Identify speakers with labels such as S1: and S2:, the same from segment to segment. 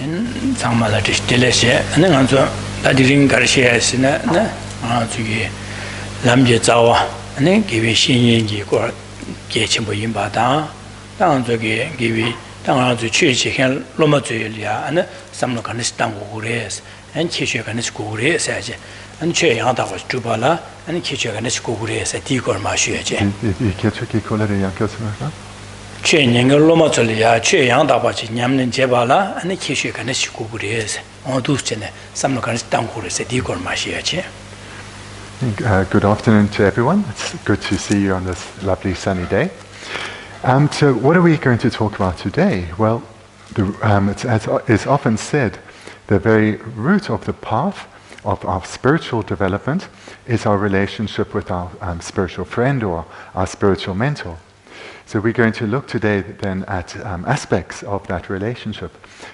S1: Samala Deleshe, and then answer that didn't Garcia, Lamje Zawa, and then give a Shinji or Getchimbo Yimbata, down to give it down to church, Loma Julia, and some locanis Tangures, and Kishanis Gures, and Chayanta was Jubala, and Kishanis Gures, a Tigor Mashiaje. Changing a Lomotolia, Chayanta was Yamlin Jebala, and the Kishanis Gures, on Dustine, some locanis Tangures, a Tigor Mashiaje.
S2: Good afternoon to everyone. It's good to see you on this lovely sunny day. So what are we going to talk about today? Well, as is often said, the very root of the path of our spiritual development is our relationship with our spiritual friend or our spiritual mentor. So we're going to look today then at aspects of that relationship,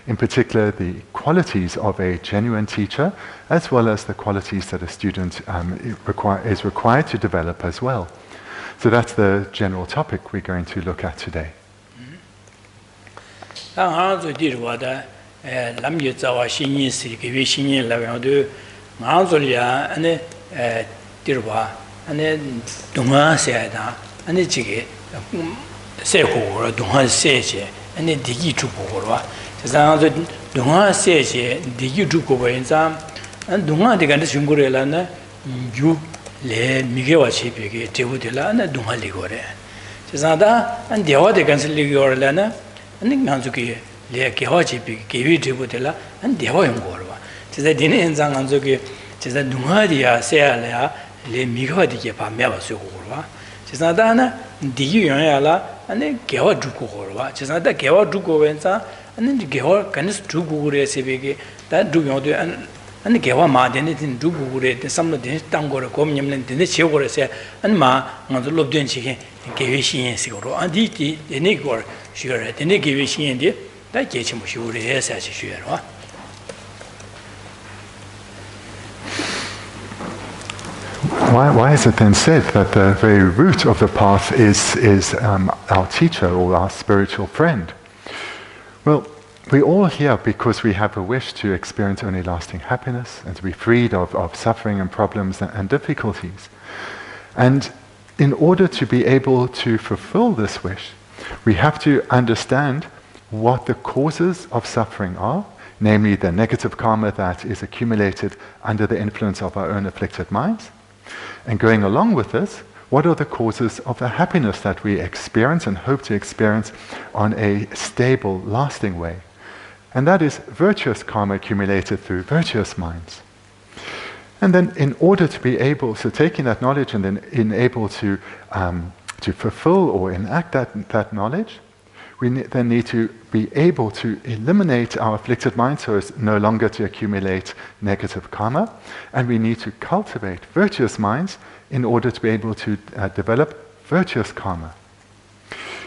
S2: in particular the qualities of a genuine teacher, as well as the qualities that a student is required to develop as well. So that's the general topic we're going to look at today.
S1: Seko dunga seje ane digi chuko zang dunga seje digi chuko wenza an dunga de gan shungure la na yu le migewa chepege tebudela ana dunga ligore zanda an dewa de gan ligore la na ane nganzuki le gewa chepege gewi tebudela an dewa yongorwa zeda dine enzang nganzuki zeda dunga dia seala le migewa dige pa mewa sugorwa zanda digi yala ane gewa druko horwa chesada gewa druko wenza ane gewa kanis druko gure sebege da druko de ane gewa ma dene tin druko gure de samlo de tangore komnyamlen de chegore se ane ma ngado lobden chi gewe shin sigoro andi ti dene gor shure dene gewe shin de da gechimo shure esa chi shure
S2: Why is it then said that the very root of the path is our teacher or our spiritual friend? Well, we're all here because we have a wish to experience only lasting happiness and to be freed of suffering and problems and difficulties. And in order to be able to fulfill this wish, we have to understand what the causes of suffering are, namely the negative karma that is accumulated under the influence of our own afflicted minds. And going along with this, what are the causes of the happiness that we experience and hope to experience on a stable, lasting way? And that is virtuous karma accumulated through virtuous minds. And then in order to be able, so taking that knowledge and then able to fulfill or enact that knowledge, we then need to be able to eliminate our afflicted mind so as no longer to accumulate negative karma, and we need to cultivate virtuous minds in order to be able to develop virtuous karma.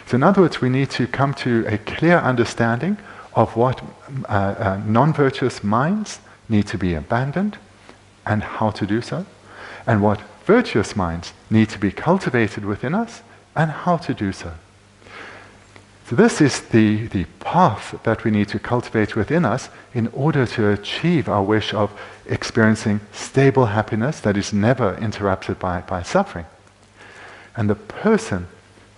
S2: So in other words, we need to come to a clear understanding of what non-virtuous minds need to be abandoned and how to do so, and what virtuous minds need to be cultivated within us and how to do so. So this is the path that we need to cultivate within us in order to achieve our wish of experiencing stable happiness that is never interrupted by suffering. And the person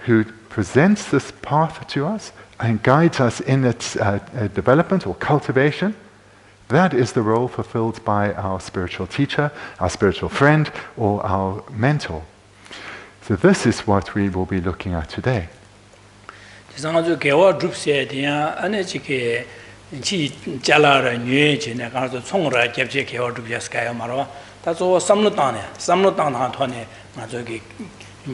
S2: who presents this path to us and guides us in its development or cultivation, that is the role fulfilled by our spiritual teacher, our spiritual friend, or our mentor. So this is what we will be looking at today.
S1: 상아주 개와 줍세디야 안에지게 지 잘라라 뉘에지네 가서 총으로 겹제 개와 줍야스가요 말아 다소 삼로땅네 삼로땅나 토네 나저기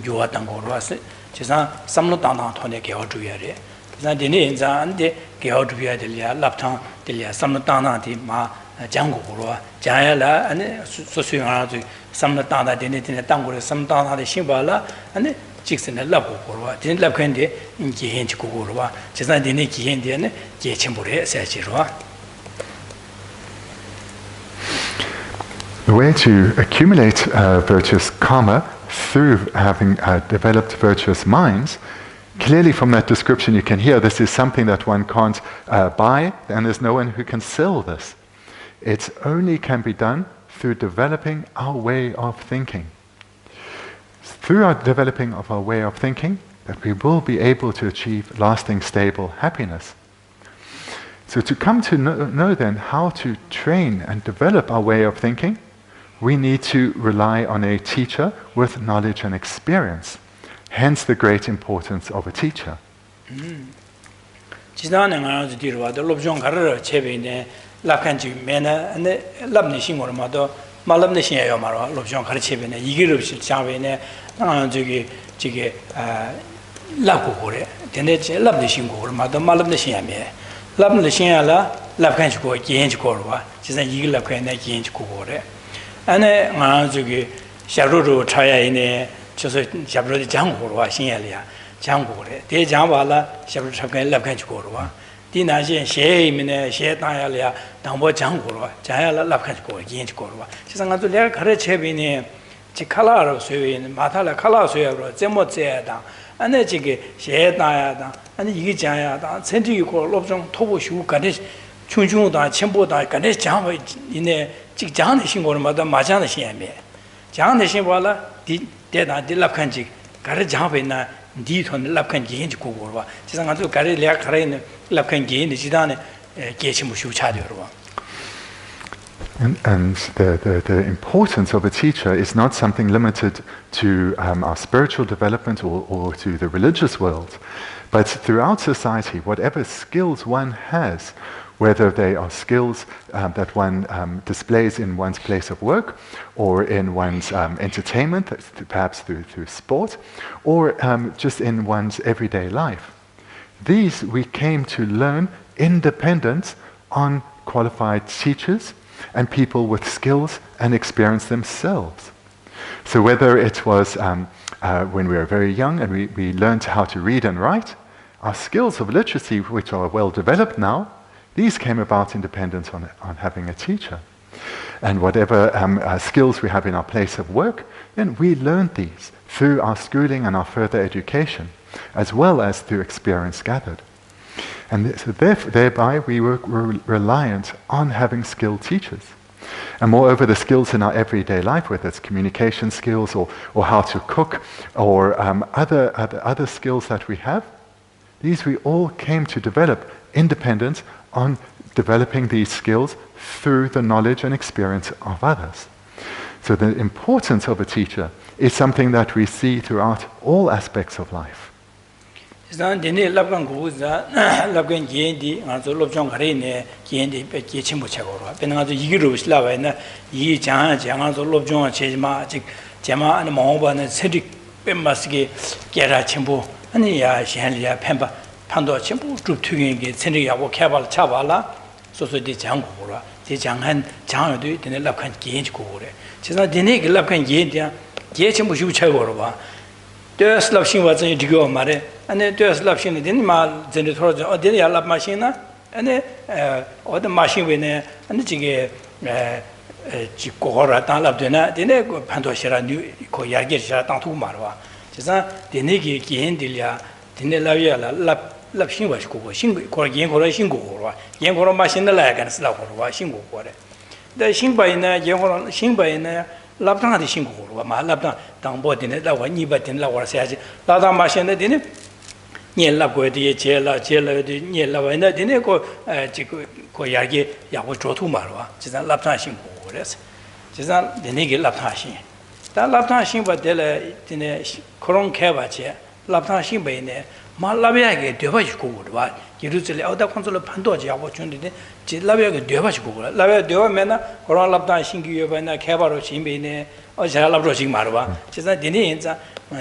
S1: 교화당 거로 왔어 지상 삼로땅나 토네 개와 줍야래 그래서 되네 인자 안데 개와 줍야 될야 랍탕 될야 삼로땅나디 마 장고로 자야라 안에 소수용아주 삼로땅나 되네 땅고로 삼땅나데 신발라 안에 직선에 랍고 거로 된 랍컨데 기현지 고고로 와 지상 되네 기현데네 제침불에 세지로.
S2: The way to accumulate virtuous karma through having developed virtuous minds Clearly from that description you can hear this is something that one can't buy, and there's no one who can sell this. It only can be done through developing our way of thinking. Through our developing of our way of thinking, that we will be able to achieve lasting, stable happiness. So to come to know then how to train and develop our way of thinking, we need to rely on a teacher with knowledge and experience. Hence the great importance of a teacher.
S1: 就是下边的讲过了哇，新业里啊讲过的，第讲完了，下边才跟来看去过了哇。第那些写里面呢，写当下里啊，当我讲过了，讲下来来看去过了，研究过了哇。其实俺做两个课的前边呢，这卡拉了所谓马塔了卡拉所谓了怎么这样，俺那这个写当下当，俺那一个讲呀当，甚至于个老中头部修干的，穷穷当前部当干的讲话，因为这个讲的性过了嘛，到马讲的先面，讲的先完了第。대단 딜랍칸지 가르 장베나 디톤 랍칸 게인지 고고와 지상한 또 가르 레아 가르는 랍칸 게인지 지단에 게치무 슈차되어와.
S2: And the importance of a teacher is not something limited to our spiritual development or to the religious world, but throughout society, whatever skills one has, whether they are skills that one displays in one's place of work or in one's entertainment, perhaps through sport, or just in one's everyday life. These we came to learn independent on qualified teachers and people with skills and experience themselves. So whether it was when we were very young and we learned how to read and write, our skills of literacy, which are well developed now, these came about independent on having a teacher. And whatever skills we have in our place of work, then we learned these through our schooling and our further education, as well as through experience gathered. And so thereby we were reliant on having skilled teachers. And moreover, the skills in our everyday life, whether it's communication skills or how to cook or other skills that we have, these we all came to develop independent on developing these skills through the knowledge and experience of others. So the importance of a teacher is something that we see throughout all aspects of life.
S1: 판도 전부 쭉 튀기게 생각하고 개발 차발라 소소디 장고라 제 장한 장어도 되네 랍칸 게인고 그래 제가 되네 그 랍칸 게인이야 게 전부 주 최고로 봐 되스 랍신 와서 지고 말에 안에 되스 랍신이 되니 말 전에 돌아져 어디에 랍 마신나 안에 어디 마신 외에 안에 지게 지고라 단랍되나 되네 그 판도시라 그 이야기시라 땅투 말와 제가 되네 게 게인들이야 되네 랍이야 랍신 와시고 신고 거기 연고로 신고로 연고로 마신다 라간 쓰라고로 신고고래 데 신바이나 연고로 신바이나 랍당한테 신고로 마 랍당 당보되네 라고 니바된 라고 해야지 라당 마신다 되네 ཉེ 제라 ཉེ라와나 되네 그 이야기 야고 조투 말와 진짜 랍당 신고래서 진짜 되네게 랍당 신 다 랍당 신바 되래 되네 그런 개바체 랍당 신바이네 말라비아게 되어가지고 그러와 예루살렘 어디 콘솔로 판도지 하고 준데 질라비아게 되어가지고 그래 라비아 되어면은 그런 랍다 신기여바나 개바로 신비네 어제 랍로 신 말와 진짜 되네 인자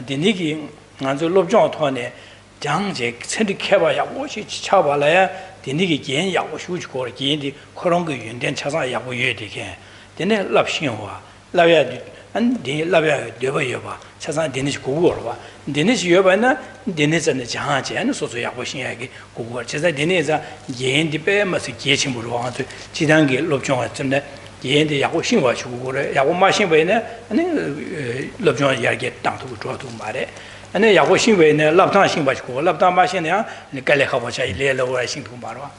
S1: 되네기 아주 롭종 토네 장제 천리 개바야 오시 차발라야 되네기 겐 야고 휴지고 겐디 그런 거 윤된 차상 야고 예되게 되네 랍신와 라비아 안디 라비아 되어봐 차상 되네지 고고로 봐 되네지 여바나 되네잖아 장하지 않은 소소 야고 신야게 고고 제가 되네자 예인디 빼면서 계침으로 와서 지단계 롭종아 좀네 예인디 야고 신와 주고 그래 야고 마신 왜네 아니 롭종 이야기 땅도 줘도 말해 and then Yahushing in the Laptan Shimbacho, Laptan Bashina, the Kalekawacha, Lelo, I think tomorrow.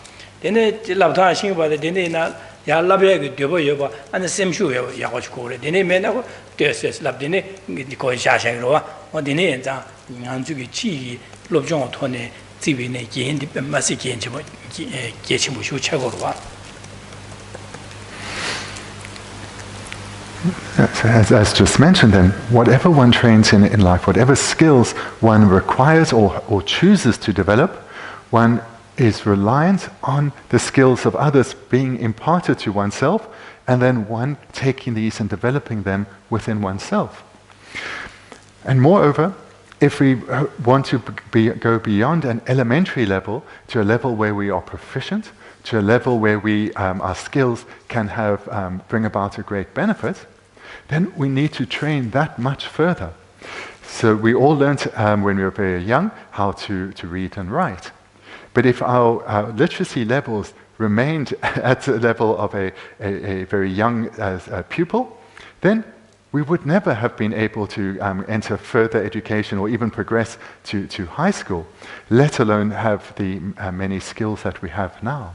S1: Then the Laptan Shimba, the Dinina, Yalabe, Duboyoba, and the same shoe Yahoshko, the name Menako, Gerses, Labdine, the Koishashangroa, or the name Yanzuki Chi, Lobjon Tone, Tibine, Masiki, Geshimushu Chagorwa.
S2: As just mentioned then, whatever one trains in life, whatever skills one requires or chooses to develop, one is reliant on the skills of others being imparted to oneself, and then one taking these and developing them within oneself. And moreover, if we want to go beyond an elementary level to a level where we are proficient, to a level where our skills can bring about a great benefit, then we need to train that much further. So we all learned when we were very young how to read and write. But if our literacy levels remained at the level of a very young pupil, then we would never have been able to enter further education or even progress to high school, let alone have the many skills that we have now.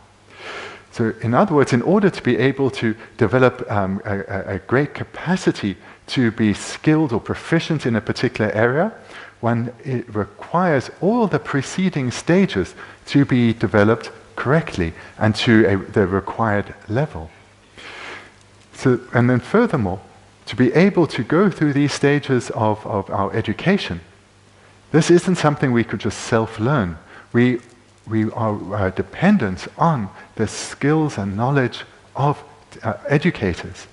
S2: So in other words, in order to be able to develop a great capacity to be skilled or proficient in a particular area, it requires all the preceding stages to be developed correctly and to the required level. So, and then furthermore, to be able to go through these stages of our education, this isn't something we could just self-learn. We are dependent on the skills and knowledge of educators.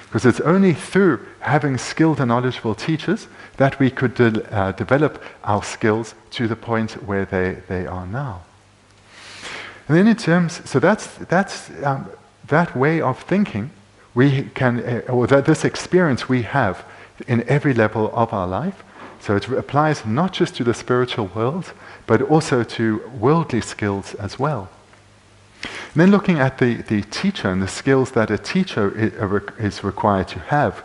S2: Because it's only through having skilled and knowledgeable teachers that we could develop our skills to the point where they are now. And then in terms, so that's that way of thinking we can, or that this experience we have in every level of our life. So it applies not just to the spiritual world, but also to worldly skills as well. And then looking at the teacher and the skills that a teacher is required to have,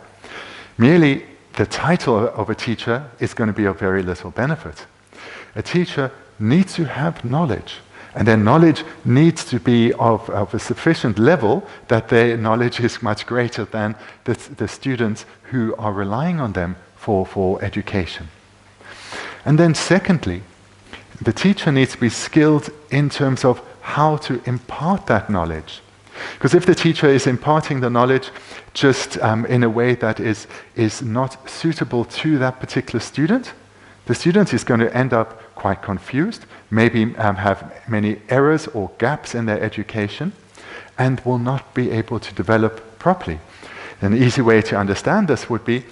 S2: merely the title of a teacher is going to be of very little benefit. A teacher needs to have knowledge, and their knowledge needs to be of a sufficient level that their knowledge is much greater than the students who are relying on them for education. And then secondly, the teacher needs to be skilled in terms of how to impart that knowledge. Because if the teacher is imparting the knowledge just in a way that is not suitable to that particular student, the student is going to end up quite confused, maybe have many errors or gaps in their education, and will not be able to develop properly. An easy way to understand this would be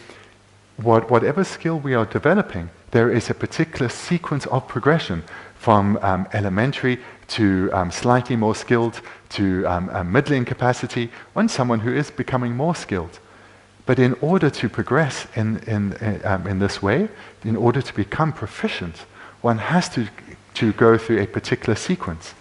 S2: whatever skill we are developing, there is a particular sequence of progression from elementary to slightly more skilled to a middling capacity, and someone who is becoming more skilled. But in order to progress in this way, in order to become proficient, one has to go through a particular sequence.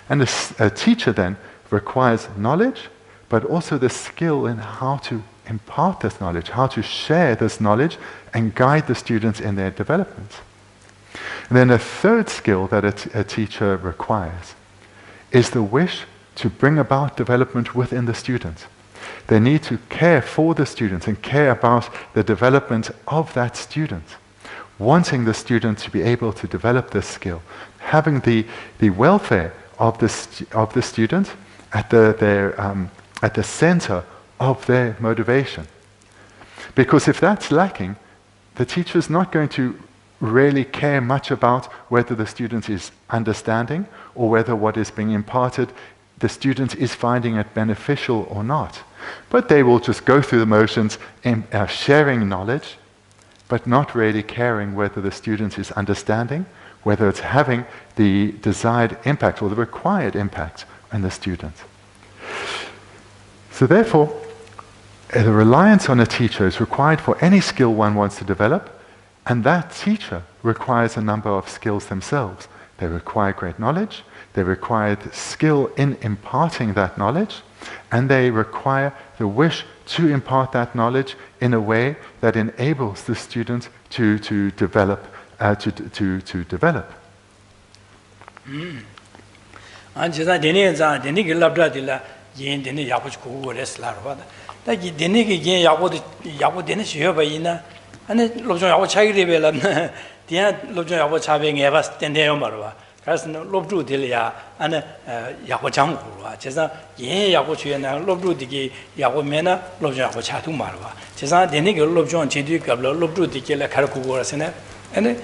S2: And a teacher then requires knowledge, but also the skill in how to impart this knowledge, how to share this knowledge and guide the students in their development. And then a third skill that a teacher requires is the wish to bring about development within the student. They need to care for the student and care about the development of that student, wanting the student to be able to develop this skill, having the welfare of the student at the center of their motivation. Because if that's lacking, the teacher is not going to really care much about whether the student is understanding or whether what is being imparted, the student is finding it beneficial or not. But they will just go through the motions in sharing knowledge, but not really caring whether the student is understanding, whether it's having the desired impact or the required impact on the student. So therefore, the reliance on a teacher is required for any skill one wants to develop, and that teacher requires a number of skills themselves. They require great knowledge, they require the skill in imparting that knowledge, and they require the wish to impart that knowledge in a way that enables the student to develop to develop.
S1: 그래서 롭주 들이야 안에 야고 장고와 제가 예 야고 주에나 롭주 되게 야고면은 롭주 야고 차도 말와 제가 되는 게 롭주 제대로 갑로 롭주 되게라 가르고 거라서네 안에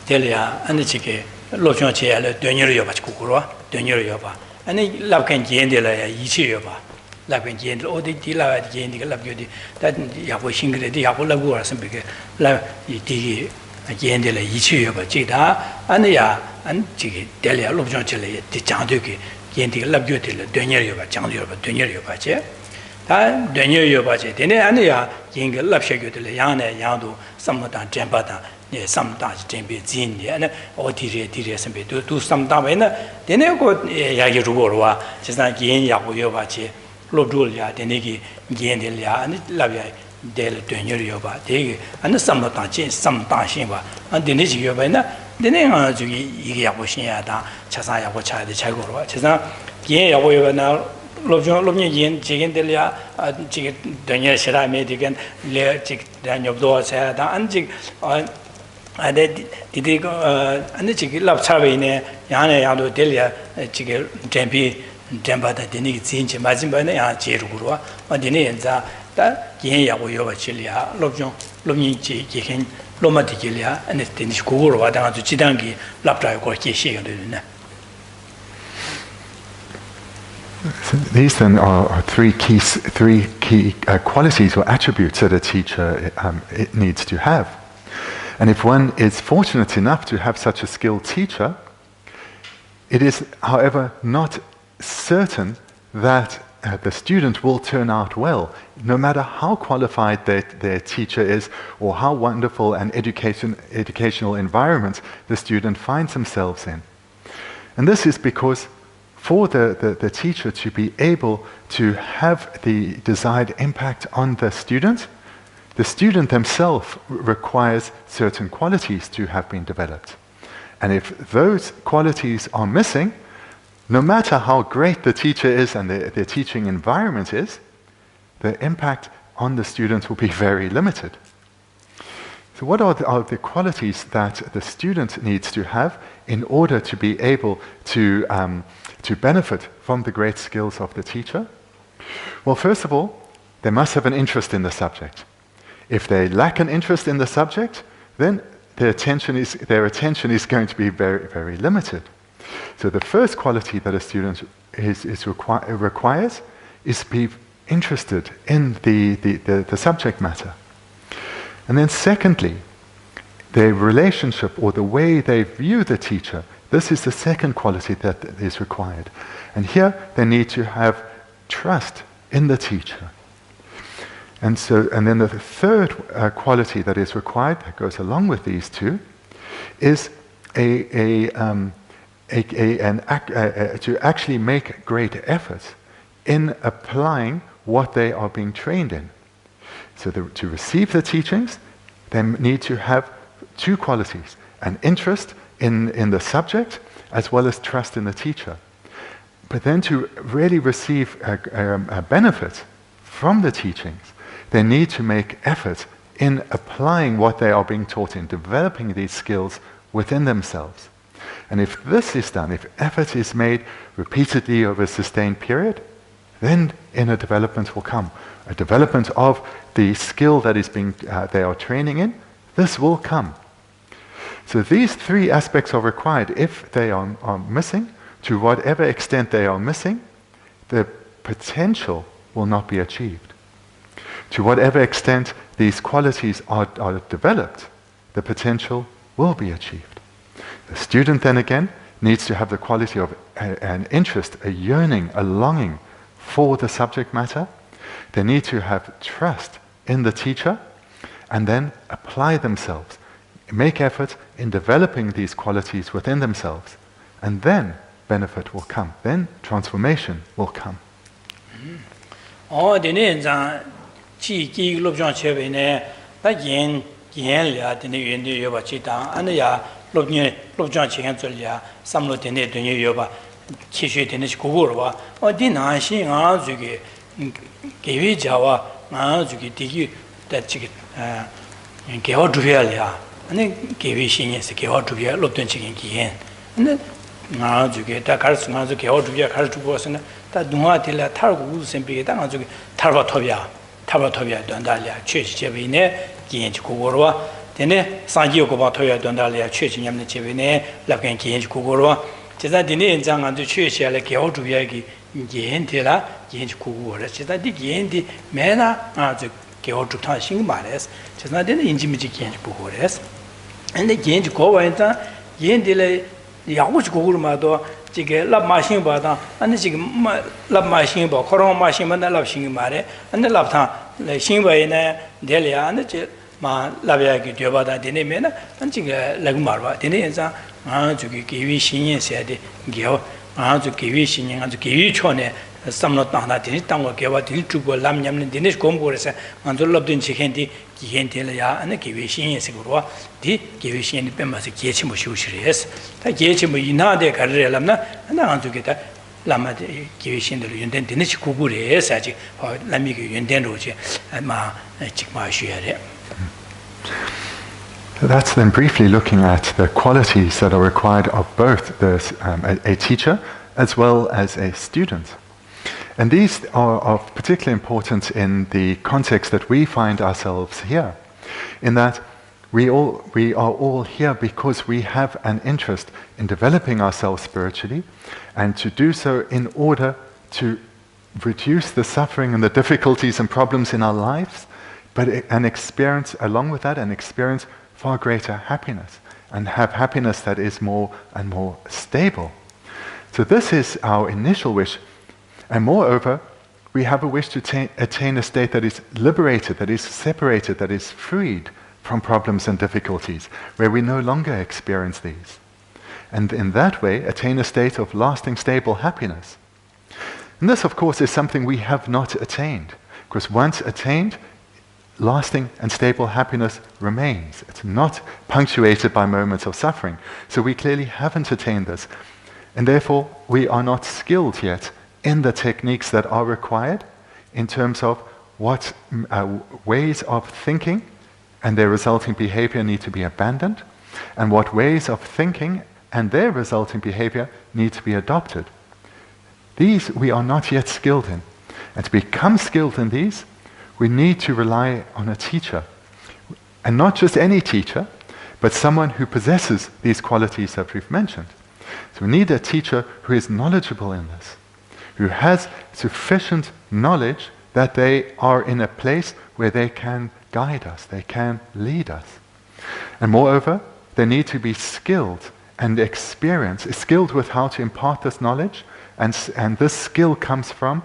S1: 들이야 안에 지게 롭주 제야를 되녀려 가지고 그러와 되녀려 봐 안에 랍간 제인들이야 이치여 봐 랍간 제인들 어디 뒤라야 제인들 랍교디 다 야고 싱그레디 야고 라고 거라서 비게 랍이 되게 얘네들 이치여 봐. 지다 아니야. 안 지게 될이야. 롭정절에 장되게 얘네들 랍교들 되녀여 봐. 장되여 봐. 되녀여 봐지. 다 되녀여 봐지. 되네 아니야. 얘네 랍셔교들 양내 양도 삼마다 잼바다. 예, 삼다 잼비 진이 아니 어디에 선배도 두 삼다면은 되네 그 야기 루고로와 지상 얘네 야고여 봐지. 롭줄이야. 되네기 얘네들이야. 아니 랍야 del 되녀여 봐. 되게 안 삼다지 삼다신 봐. 안 되는지 여봐나. 되네 저기 이게 야보신야다. 차사야고 차야돼 자고로 와. 제가 예 야고여나 롭nye yin jigen delya jig danya shira me digen le jig danyobdo sa da an jig ade didi an jig lab chabe ne yane yado delya jig tempi tempa da dini jinji majin ba ne ya jeru gurwa ma dini yanza da yin ya go yoba chilya lobjon lobnyi ji jigen loma digilya an dini gurwa da ju jidangi lab tra go ji shi de ne.
S2: So these then are three key qualities or attributes that a teacher it needs to have. And if one is fortunate enough to have such a skilled teacher, it is, however, not certain that the student will turn out well, no matter how qualified their teacher is or how wonderful an educational environment the student finds themselves in. And this is because for the teacher to be able to have the desired impact on the student themselves requires certain qualities to have been developed. And if those qualities are missing, no matter how great the teacher is and the teaching environment is, the impact on the student will be very limited. So what are the qualities that the student needs to have in order to be able to benefit from the great skills of the teacher? Well, first of all, they must have an interest in the subject. If they lack an interest in the subject, then their attention is going to be very, very limited. So the first quality that a student requires is to be interested in the subject matter. And then secondly, their relationship or the way they view the teacher, this is the second quality that is required. And here they need to have trust in the teacher. And then the third quality that is required, that goes along with these two, is to actually make great efforts in applying what they are being trained in. So to receive the teachings, they need to have two qualities: an interest in the subject as well as trust in the teacher. But then to really receive a benefit from the teachings, they need to make effort in applying what they are being taught, in developing these skills within themselves. And if this is done, if effort is made repeatedly over a sustained period, then inner development will come. A development of the skill that is they are training in, this will come. So these three aspects are required. If they are missing, to whatever extent they are missing, the potential will not be achieved. To whatever extent these qualities are developed, the potential will be achieved. The student then again needs to have the quality of an interest, a yearning, a longing for the subject matter. They need to have trust in the teacher and then apply themselves, make effort in developing these qualities within themselves, and then benefit will come, then transformation will come.
S1: Gienlia, the new Yoba Chita, and ya, Lobjan Chicken Zolia, some lieutenant the new Yoba, Chishu Tennis Kugurwa, or Dina Shin Azuki, Gavi Jawa, Azuki, Tiki, that chicken, Geodualia, and then Gavi Shin is a Geoduvia, Lobjan Chicken Gien, and then Azuki, Takars, Nazuki, Oduvia, Kartuos, that Duatilla, Targu, Sempi, Danazuki, Tarvatobia. Tabatobia Dondalia, Church Chevine, Giench Kugurwa, Dene, Sanjio Gobatoya Dondalia, Church Yamne Chevine, Lakan Giench Kugurwa, Chizadine and Zang and the Church like Geoduagi, Gientilla, Giench Kugura, Chizadi Giendi, Mena, the Geodutan Shingmares, Chizadin Injimiji Giench Kugures, and the Giench Govanta, Giendile, Yahuch Gurmado. Love machine bada, and the love machine about Koron machine and the love singing mare, and the love time, like Shingba in Delia and the Ma Laviaki Jobada Dinemena, and Lagmarva, Dineza, to give you singing, said Gio, to give you singing and to give you chone, some not that in it, Tango Gava, Tiltubo, Lamyam, Dinish Gomgores, and the Lobdin Chihendi, Gientelia, and the Givishin Sigurwa, the Givishin Pemas, Giachimo Shushes, the Giachimo Inade Carrelamna, and I want to get a Lama Givishin, the Yundan Dinish Kugure, Saji, or Lamiki Yundan and Ma Chikma Shere.
S2: That's then briefly looking at the qualities that are required of both a teacher as well as a student. And these are of particular importance in the context that we find ourselves here, in that we are all here because we have an interest in developing ourselves spiritually, and to do so in order to reduce the suffering and the difficulties and problems in our lives, but experience, along with that, experience far greater happiness, and have happiness that is more and more stable. So this is our initial wish. And moreover, we have a wish to attain a state that is liberated, that is separated, that is freed from problems and difficulties, where we no longer experience these. And in that way, attain a state of lasting, stable happiness. And this, of course, is something we have not attained, because once attained, lasting and stable happiness remains. It's not punctuated by moments of suffering. So we clearly haven't attained this. And therefore, we are not skilled yet in the techniques that are required in terms of what ways of thinking and their resulting behavior need to be abandoned, and what ways of thinking and their resulting behavior need to be adopted. These we are not yet skilled in. And to become skilled in these, we need to rely on a teacher. And not just any teacher, but someone who possesses these qualities that we've mentioned. So we need a teacher who is knowledgeable in this, who has sufficient knowledge that they are in a place where they can guide us, they can lead us. And moreover, they need to be skilled and experienced, skilled with how to impart this knowledge, and this skill comes from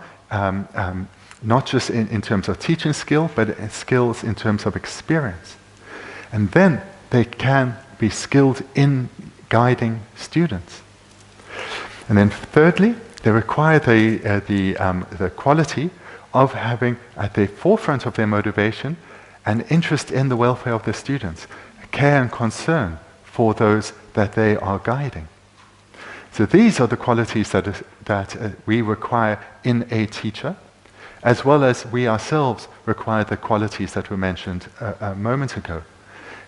S2: not just in terms of teaching skill, but skills in terms of experience. And then they can be skilled in guiding students. And then thirdly, they require the quality of having at the forefront of their motivation an interest in the welfare of the students, care and concern for those that they are guiding. So these are the qualities that we require in a teacher, as well as we ourselves require the qualities that were mentioned a moment ago.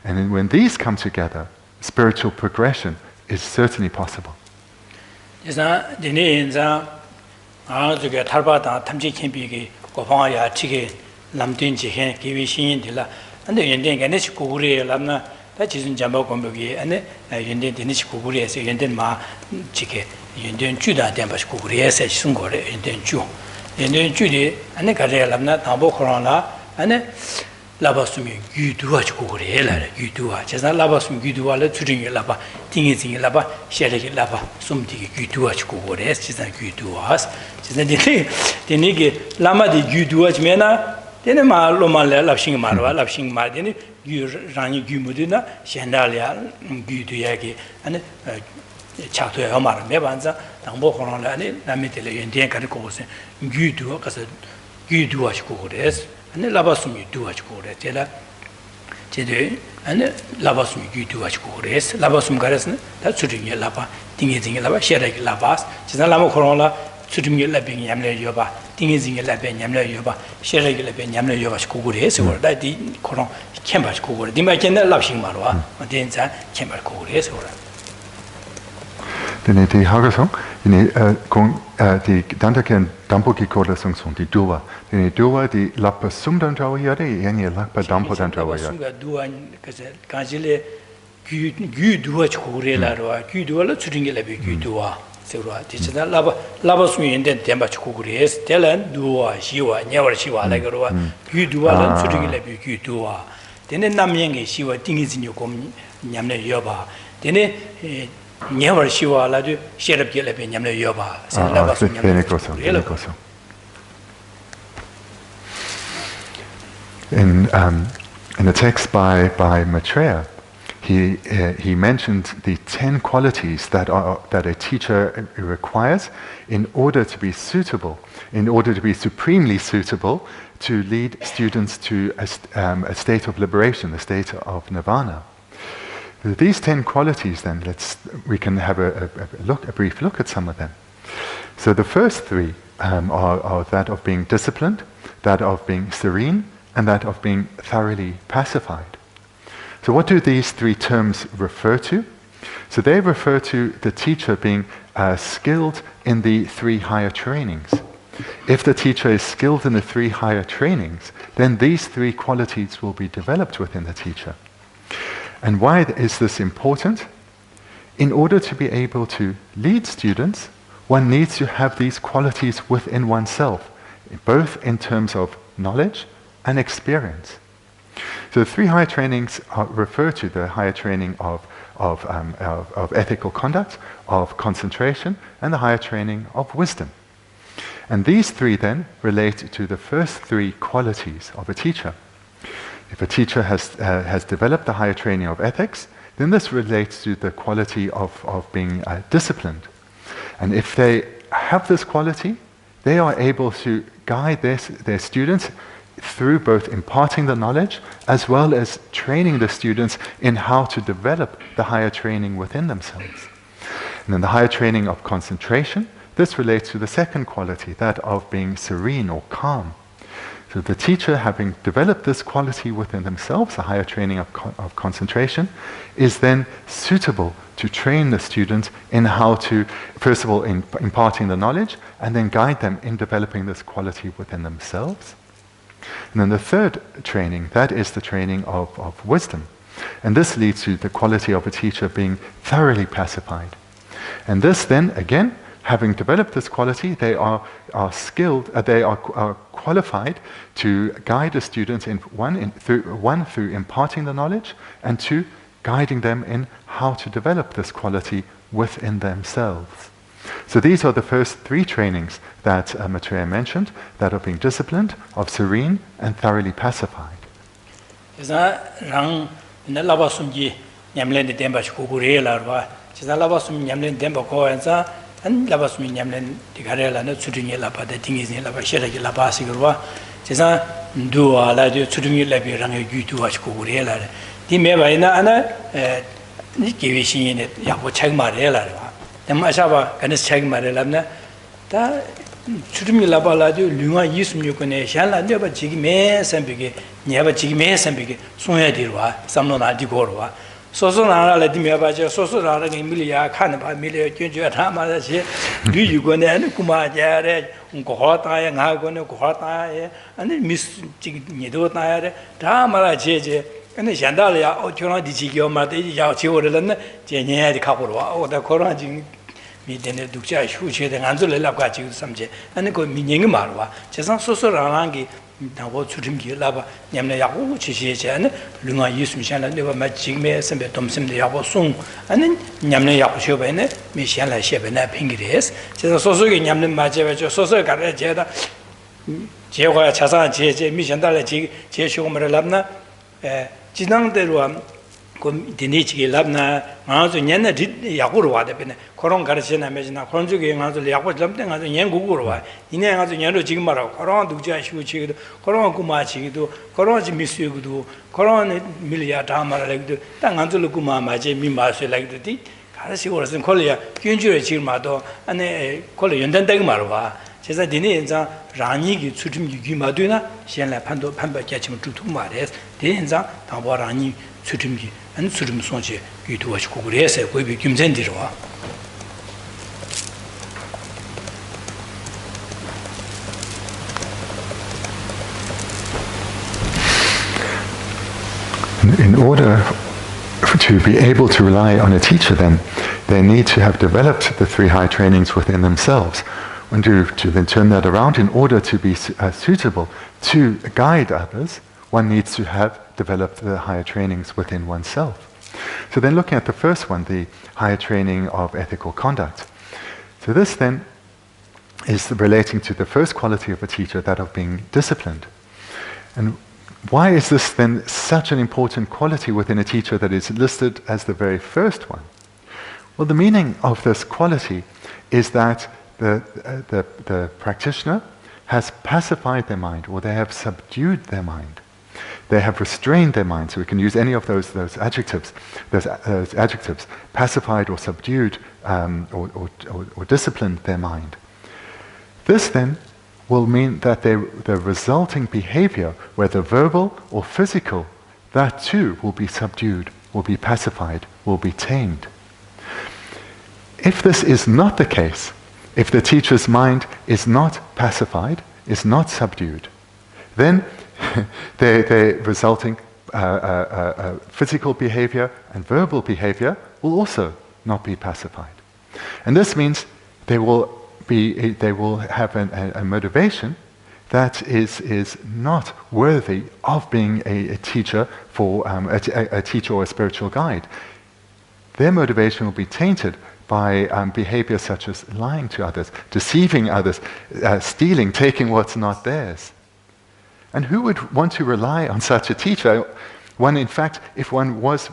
S2: And when these come together, spiritual progression is certainly possible.
S1: Labasumi Gudua Chukurela, Gudua, just not Labasum Gudua, Turing Laba, Tinging Laba, Shelly Laba, Sumti Gudua Chukures, just like Guduas, just the Nigi Lama de Guduas Mena, then Ma Loma Lapsing Marva, Lapsing Mardini, Rani Gumudina, Shandalia, Guduyaki, and Chato Omar Mebanza, Tambo Horolani, Lamitele, and Diancos, Gudua, Gudua Chukures. And the Labasumi do what you call it. 제대 안에 라바스미 규도 가지고 그래서 라바스미 가르스는 다 수딩이 라바 딩이딩이 라바 셔라기 라바스 지난 라마 코로나 수딩이 라빙이 냠내 여바 딩이딩이 라빙 냠내 여바 셔라기 라빙 냠내 여바 고고래서 그다디 코로나 캠바스 고고래 디마견 랍싱 말와 어딘자 캠바 고고래서 그래
S2: denn die Hagesong die Dantaken Dampoki Kodasong song die Dua denn die Dua die Lappa Sumdan Trawayade yani Lappa Dampo Dan Trawayade
S1: Sunga Dua Kanjile Gu Dua Chkurela Gu Dua la Churinga Labi Gu Dua Sewa Tichana Laba Sumi and then Temba Chukures Telan Dua Shiwa Never Shiwa like Gu Dua la Churinga Labi Gu Dua then Namyang Shiwa Tingis in your com Yamna Yoba then Never Shiva Ladu, Sherab Gilabin Yamna Yoba,
S2: in the text by Maitreya, he mentioned the 10 qualities that a teacher requires in order to be suitable, in order to be supremely suitable to lead students to a state of liberation, a state of nirvana. These 10 qualities, then, we can have a brief look at some of them. So the first 3 are that of being disciplined, that of being serene, and that of being thoroughly pacified. So what do these 3 terms refer to? So they refer to the teacher being skilled in the 3 higher trainings. If the teacher is skilled in the 3 higher trainings, then these 3 qualities will be developed within the teacher. And why is this important? In order to be able to lead students, one needs to have these qualities within oneself, both in terms of knowledge and experience. So the 3 higher trainings refer to the higher training of ethical conduct, of concentration, and the higher training of wisdom. And these 3 then relate to the first 3 qualities of a teacher. If a teacher has developed the higher training of ethics, then this relates to the quality of being disciplined. And if they have this quality, they are able to guide their students through both imparting the knowledge as well as training the students in how to develop the higher training within themselves. And then the higher training of concentration, this relates to the second quality, that of being serene or calm. So the teacher, having developed this quality within themselves, a higher training of concentration, is then suitable to train the students in how to, first of all, in imparting the knowledge, and then guide them in developing this quality within themselves. And then the third training, that is the training of wisdom. And this leads to the quality of a teacher being thoroughly pacified. And this then, again, having developed this quality, they are skilled, they are qualified to guide the students through imparting the knowledge, and 2, guiding them in how to develop this quality within themselves. So these are the first 3 trainings that Maitreya mentioned, that of being disciplined, of serene, and thoroughly pacified.
S1: And Labasmi Yamlen, the Garella, not Sudini Lapa, the thing is in Lapa Sheraki Labasigua, Cesa Dua, la de Sudini Labi Ranga Gutu Ashkurella. The Mevaina Anna Nikivishi in it, Yapo Chagmarella. The Mashaba can check Marelana. Da Sudimi Labala, Luma Yusum Yukone, Shala, never Chigme, Sambigi, never Chigme, Sambigi, Sonia Dirwa, Samnona Digorwa. Sosona la Dimiabaja, Sosora, Emilia, Canaba, Milia, Tama, do you go and Kumajare, Uncohota, and Hagone, Kohota, and then Miss Nidota, Tamara Jeje, and the Chandalia, Ochona di Chigio Mati, Yauchi, Jenia, the couple, or the Coranjing. Meeting the Ducha, Shuchi, and Anzula Lagachi, some jet, and the good meaning Marwa, Chesan Sosorangi. Now what to drink you lava, Yamna Yahu, Chichian, Luna use Michelle, never met Jigme, and Thompson the Yabo soon, and then Yamna Yahu, Michelle Shebena Pingides, says also in Yamna Majeva, Sosa Garajeda, Jewa Chasa, J. Michandala, Jesho Maralabna, Jinang de Ruam, 디니치기 랍나 마우스 년나 야구로 와대 베네 코론 가르치나 메지나 코론 쪽에 가서 야구 점때 가서 연구구로 와 이내 가서 년로 지금 말하고 코론 두자 쉬우치기도 코론 구마치기도 코론 미스유기도 코론 밀리아 다마라기도 땅 안들로 구마 마제 미마스라기도 가르치고서 콜리아 균주의 지금마도 안에 콜리 연단되게 말어 봐 제가 디네 인자 라니기 추tim기 기마도나 현라 판박게 지금 두두 말에 대인자 당보 라니 추tim기 안 추tim 손지 유도하시 고그래서 거기 김전디로 와
S2: In order to be able to rely on a teacher, then they need to have developed the three high trainings within themselves. And to then turn that around, in order to be suitable to guide others, one needs to have developed the higher trainings within oneself. So then looking at the first one, the higher training of ethical conduct. So this then is relating to the first quality of a teacher, that of being disciplined. And why is this then such an important quality within a teacher that is listed as the very first one? Well, the meaning of this quality is that the practitioner has pacified their mind, or they have subdued their mind. They have restrained their mind. So we can use any of those adjectives. Those adjectives: pacified or subdued, or disciplined their mind. This then will mean that the resulting behavior, whether verbal or physical, that too will be subdued, will be pacified, will be tamed. If this is not the case, if the teacher's mind is not pacified, is not subdued, then the resulting physical behavior and verbal behavior will also not be pacified. And this means they will have a motivation that is not worthy of being a teacher for a teacher or a spiritual guide. Their motivation will be tainted by behavior such as lying to others, deceiving others, stealing, taking what's not theirs. And who would want to rely on such a teacher? One, in fact, if one was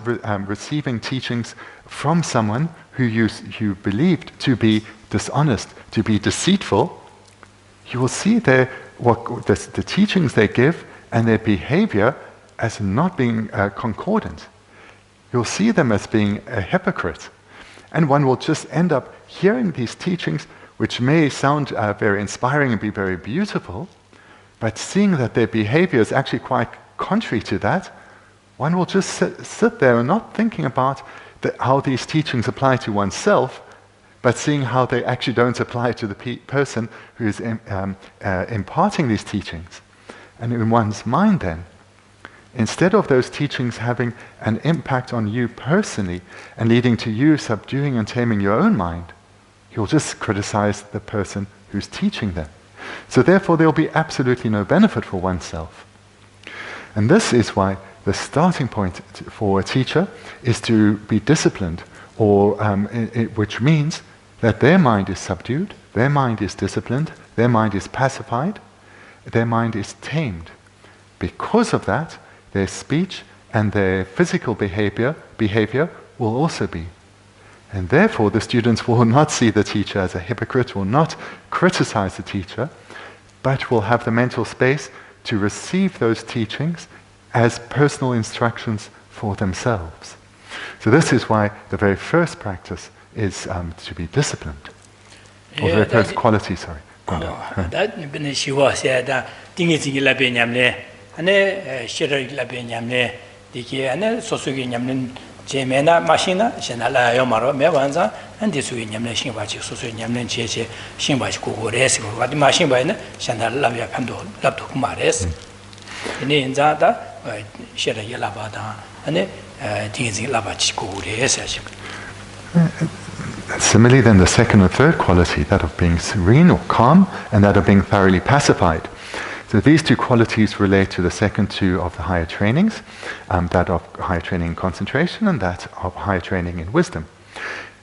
S2: receiving teachings from someone who you believed to be dishonest, to be deceitful, you will see the teachings they give and their behavior as not being concordant. You'll see them as being a hypocrite. And one will just end up hearing these teachings, which may sound very inspiring and be very beautiful, but seeing that their behavior is actually quite contrary to that, one will just sit there and not thinking about how these teachings apply to oneself, but seeing how they actually don't apply to the person who is imparting these teachings. And in one's mind then, instead of those teachings having an impact on you personally and leading to you subduing and taming your own mind, you'll just criticize the person who's teaching them. So therefore there will be absolutely no benefit for oneself. And this is why the starting point for a teacher is to be disciplined, or which means that their mind is subdued, their mind is disciplined, their mind is pacified, their mind is tamed. Because of that, their speech and their physical behavior will also be. And therefore the students will not see the teacher as a hypocrite, will not criticize the teacher, but will have the mental space to receive those teachings as personal instructions for themselves. So this is why the very first practice is to be disciplined. Or the very first quality, sorry.
S1: ane shirak labi nyamne diki ane sosugi nyamne jemena mashina shenala yomaro me wanza andi sugi nyamne shingbachi sosugi nyamne cheche shingbachi kuku resi wadi ma shingbachi na shenala labya pamdo labdo kuma resi ini inza da shirak yalaba da ane dingizi labachi kuku resi.
S2: Similarly, then the second and third quality, that of being serene or calm, and that of being thoroughly pacified. So these two qualities relate to the second two of the higher trainings, that of higher training in concentration and that of higher training in wisdom.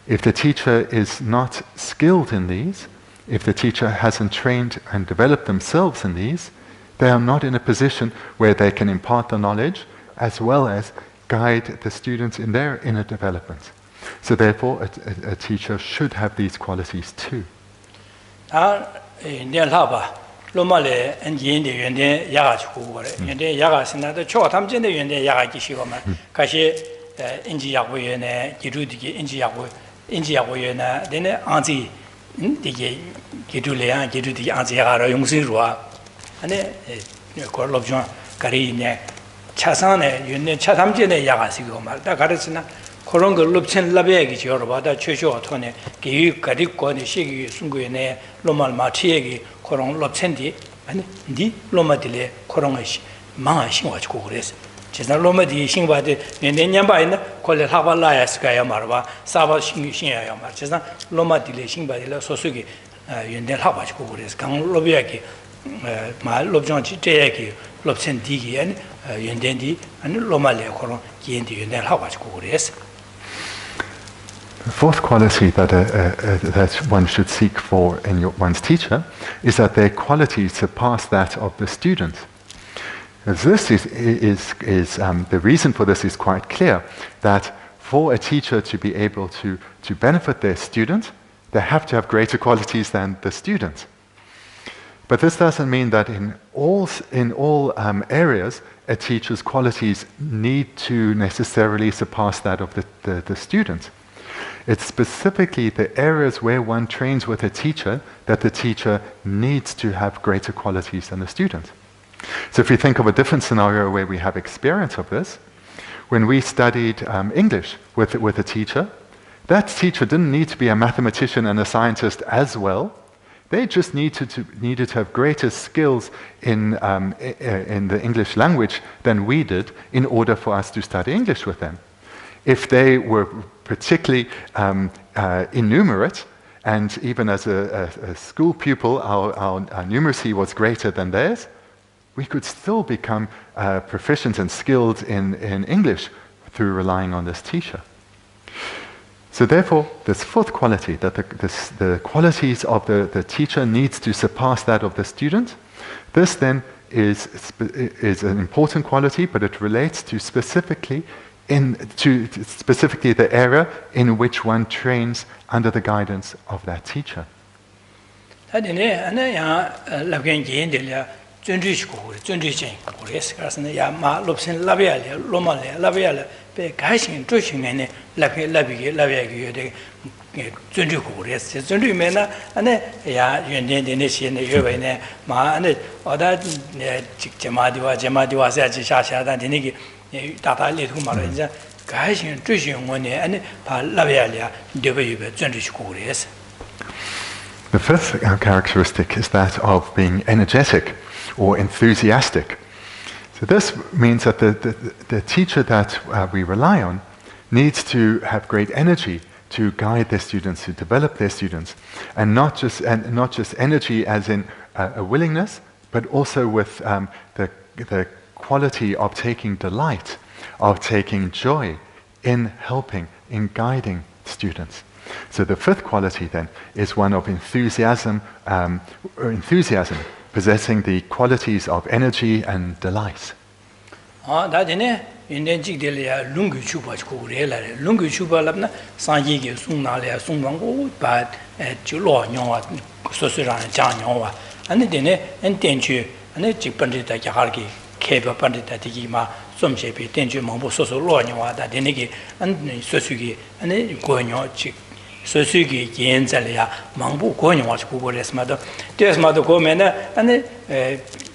S2: If the teacher is not skilled in these, if the teacher hasn't trained and developed themselves in these, they are not in a position where they can impart the knowledge as well as guide the students in their inner development. So therefore, a teacher should have these qualities too.
S1: Lomale and Yindi Yende Yagachu, Yende Yagasina, the Chotam Jende Yende Yagakishima, Kashi, Inji Yakuyene, Girudi, Inji Yakuyena, then Anzi, Gidulea, Gidudi, Anziara, Yungzirua, and then Korlobjon, Karine, Chasane, Yune Chatam Jende Yagasigoma, the Garisina, Koronga Lupchen Labegi, Yoruba, the Chusho, Tone, Giu, Kadiko, the Shigi, Sunguene, Lomal Matiegi, Korong Lopsendi, and the Lomadile, Korongish, Manga Shingwach Kugres. Just not Lomadi Shingwadi, Nenyamba, call it Havalaya Skyamara, Sava Shingayama, just not Lomadile Shingbadilla, Sosugi, Yundel Havach Kugres, Kang Lobiaki, my Lobjon Chiteki, Lopsendigi, and Yundendi, and Lomale Koron, Yendi Yundel Havach Kugres.
S2: The fourth quality that one should seek for in one's teacher is that their qualities surpass that of the student. As this is the reason for this is quite clear, that for a teacher to be able to benefit their student, they have to have greater qualities than the student. But this doesn't mean that in all areas a teacher's qualities need to necessarily surpass that of the student. It's specifically the areas where one trains with a teacher that the teacher needs to have greater qualities than the student. So if you think of a different scenario where we have experience of this, when we studied English with a teacher, that teacher didn't need to be a mathematician and a scientist as well. They just needed to have greater skills in the English language than we did in order for us to study English with them. If they were particularly innumerate, and even as a school pupil, our numeracy was greater than theirs, we could still become proficient and skilled in English through relying on this teacher. So therefore, this fourth quality, that the qualities of the teacher needs to surpass that of the student, this then is an important quality, but it relates to specifically the area in which one trains under the guidance of that teacher.
S1: The
S2: fifth characteristic is that of being energetic or enthusiastic. So this means that the teacher that we rely on needs to have great energy to guide their students, to develop their students, and not just energy as in a willingness, but also with the quality of taking delight, of taking joy in helping, in guiding students. So the fifth quality then is one of enthusiasm, possessing the qualities of energy and delight.
S1: Sosugi Yenzalia, Mambu Konyo, Resmado, Desmado Gomena, and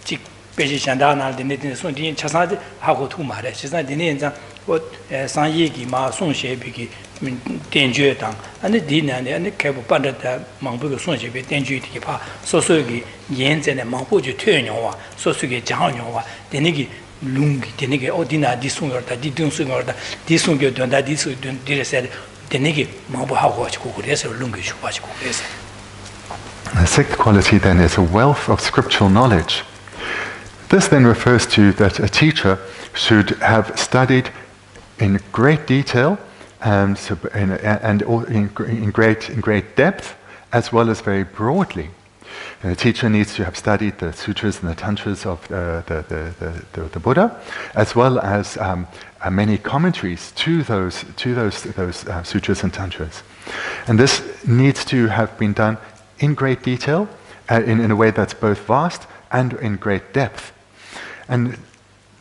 S1: Chick Pejishandana, the Nitin Sundin Chasad, Hago Tumare, she's not the Ninza, what Sanyigi, Ma, Sunshe, Bigi, Tenjuetan, and the dinner and the cable banded Mambu Sunshe, Tenjuipa, Sosugi, Yenz and Mambu Turnova, Sosugi Janova, the Nigi. Lungi, the nigga, Odina, this one or that, this one get done, that this did said, the nigga, Mambo how watch Kukures or Lungish watch Kukures.
S2: The sixth quality then is a wealth of scriptural knowledge. This then refers to that a teacher should have studied in great detail and in great depth, as well as very broadly. And the teacher needs to have studied the sutras and the tantras of the Buddha, as well as many commentaries to those sutras and tantras. And this needs to have been done in great detail, in a way that's both vast and in great depth. And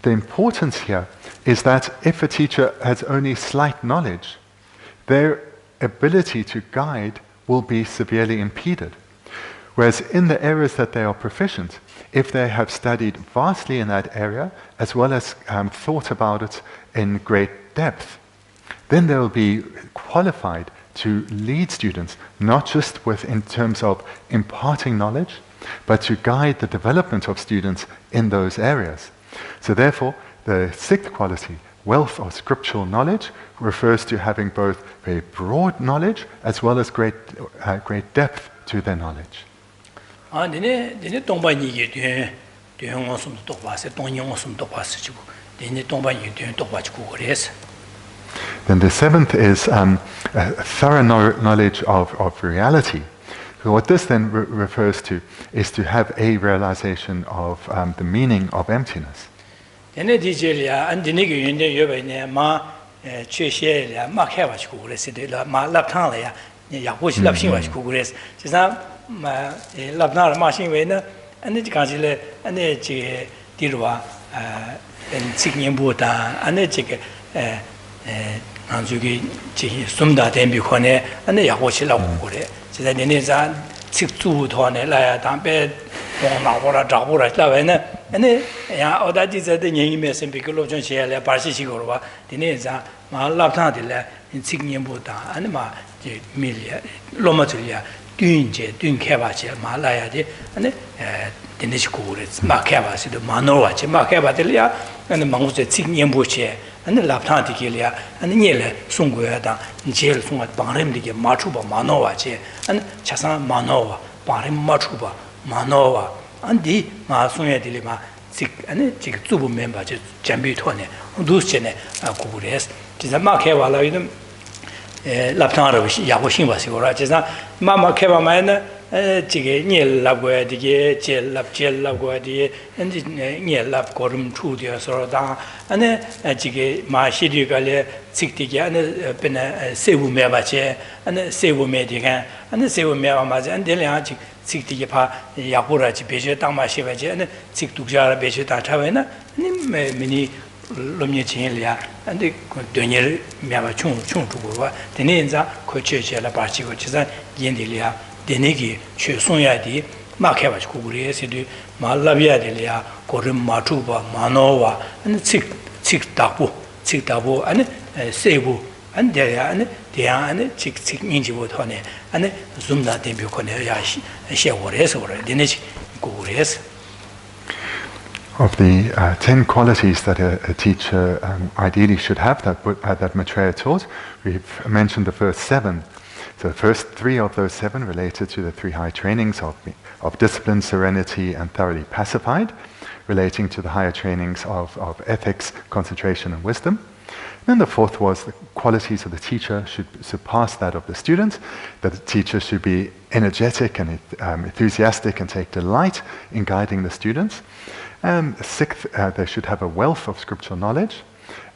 S2: the importance here is that if a teacher has only slight knowledge, their ability to guide will be severely impeded. Whereas in the areas that they are proficient, if they have studied vastly in that area, as well as thought about it in great depth, then they will be qualified to lead students, not just in terms of imparting knowledge, but to guide the development of students in those areas. So therefore, the sixth quality, wealth of scriptural knowledge, refers to having both very broad knowledge as well as great depth to their knowledge. Then the seventh is a thorough knowledge of reality. So what this then refers to is to have a realization of the meaning of emptiness.
S1: and the laptop tikilia and nyele sunguya da jel sunga bangrim dige machuba manowa che and chasan manowa bangrim machuba manowa and di ma sunya dilima sik and chik zubu member che jambi thone dus chene kubures tizama kewa la yidum laptop ro yago shinba sigora chesa mama kewa maena 지게 닐 labgoya dige 젤 labgoya dige and 닐 lab korum chu 되어서다 안에 지게 마시리가래 직디게 안에 베나 세부 매바체 안에 세부 매디가 안에 세부 매바 맞아 안데냐 직디게 파 야고라지 베제 땅마시바제 안에 직둑자라 베제 다 차베나 아니 미니 롬녀친이야 안데 돈일 매바 총총 두고와 되네자 코체체라 바치고 지산 옌딜이야 데네기 최송야디 마케바지 고구리에서도 말라비아들이야 고름 마투바 마노와 아니 직다부 아니 세부 안데야 아니 대야 아니 직직 인지부터네 아니 좀다 데비코네 야시 셰고레서 그래 데네지 고구리에서
S2: Of the 10 qualities that a teacher ideally should have that Maitreya taught, we've mentioned the first 7. So the first 3 of those 7 related to the 3 high trainings of discipline, serenity, and thoroughly pacified, relating to the higher trainings of ethics, concentration, and wisdom. Then the 4th was the qualities of the teacher should surpass that of the student, that the teacher should be energetic and enthusiastic and take delight in guiding the students. 6th, they should have a wealth of scriptural knowledge.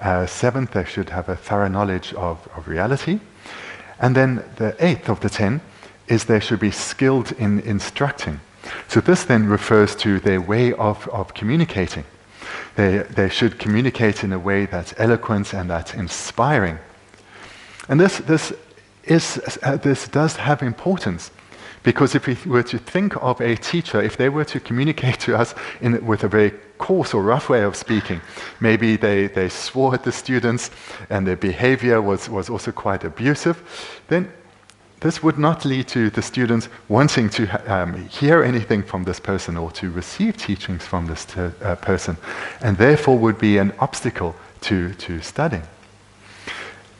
S2: 7th, they should have a thorough knowledge of reality. And then the 8th of the 10 is they should be skilled in instructing. So this then refers to their way of communicating. They should communicate in a way that's eloquent and that's inspiring. And this does have importance, because if we were to think of a teacher, if they were to communicate to us with a very coarse or rough way of speaking, maybe they swore at the students and their behavior was also quite abusive, then this would not lead to the students wanting to hear anything from this person or to receive teachings from this person, and therefore would be an obstacle to studying.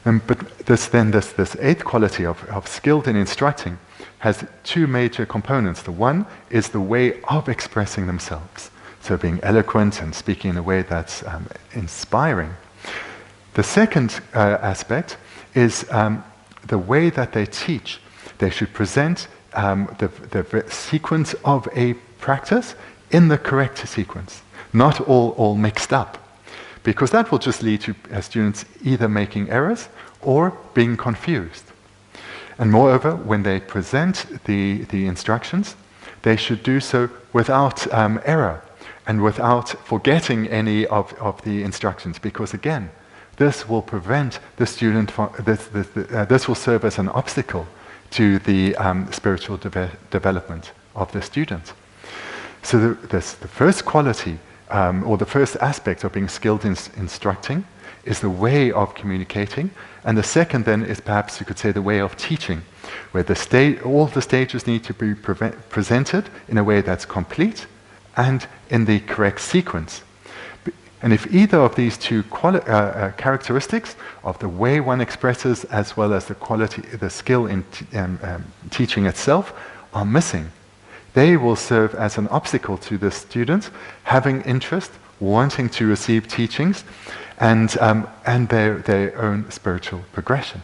S2: But this 8th quality of skilled in instructing has 2 major components. The one is the way of expressing themselves, so being eloquent and speaking in a way that's inspiring. The second aspect is the way that they teach. They should present the sequence of a practice in the correct sequence, not all mixed up. Because that will just lead to students either making errors or being confused. And moreover, when they present the instructions, they should do so without error and without forgetting any of the instructions, because again, this will prevent the student from, this will serve as an obstacle to the spiritual development of the student. So the first quality, or the first aspect of being skilled in instructing, is the way of communicating, and the second then is perhaps you could say the way of teaching, where all of the stages need to be presented in a way that's complete and in the correct sequence. And if either of these two characteristics of the way one expresses as well as the quality, the skill in teaching itself are missing, they will serve as an obstacle to the students having interest, wanting to receive teachings, and their own spiritual progression.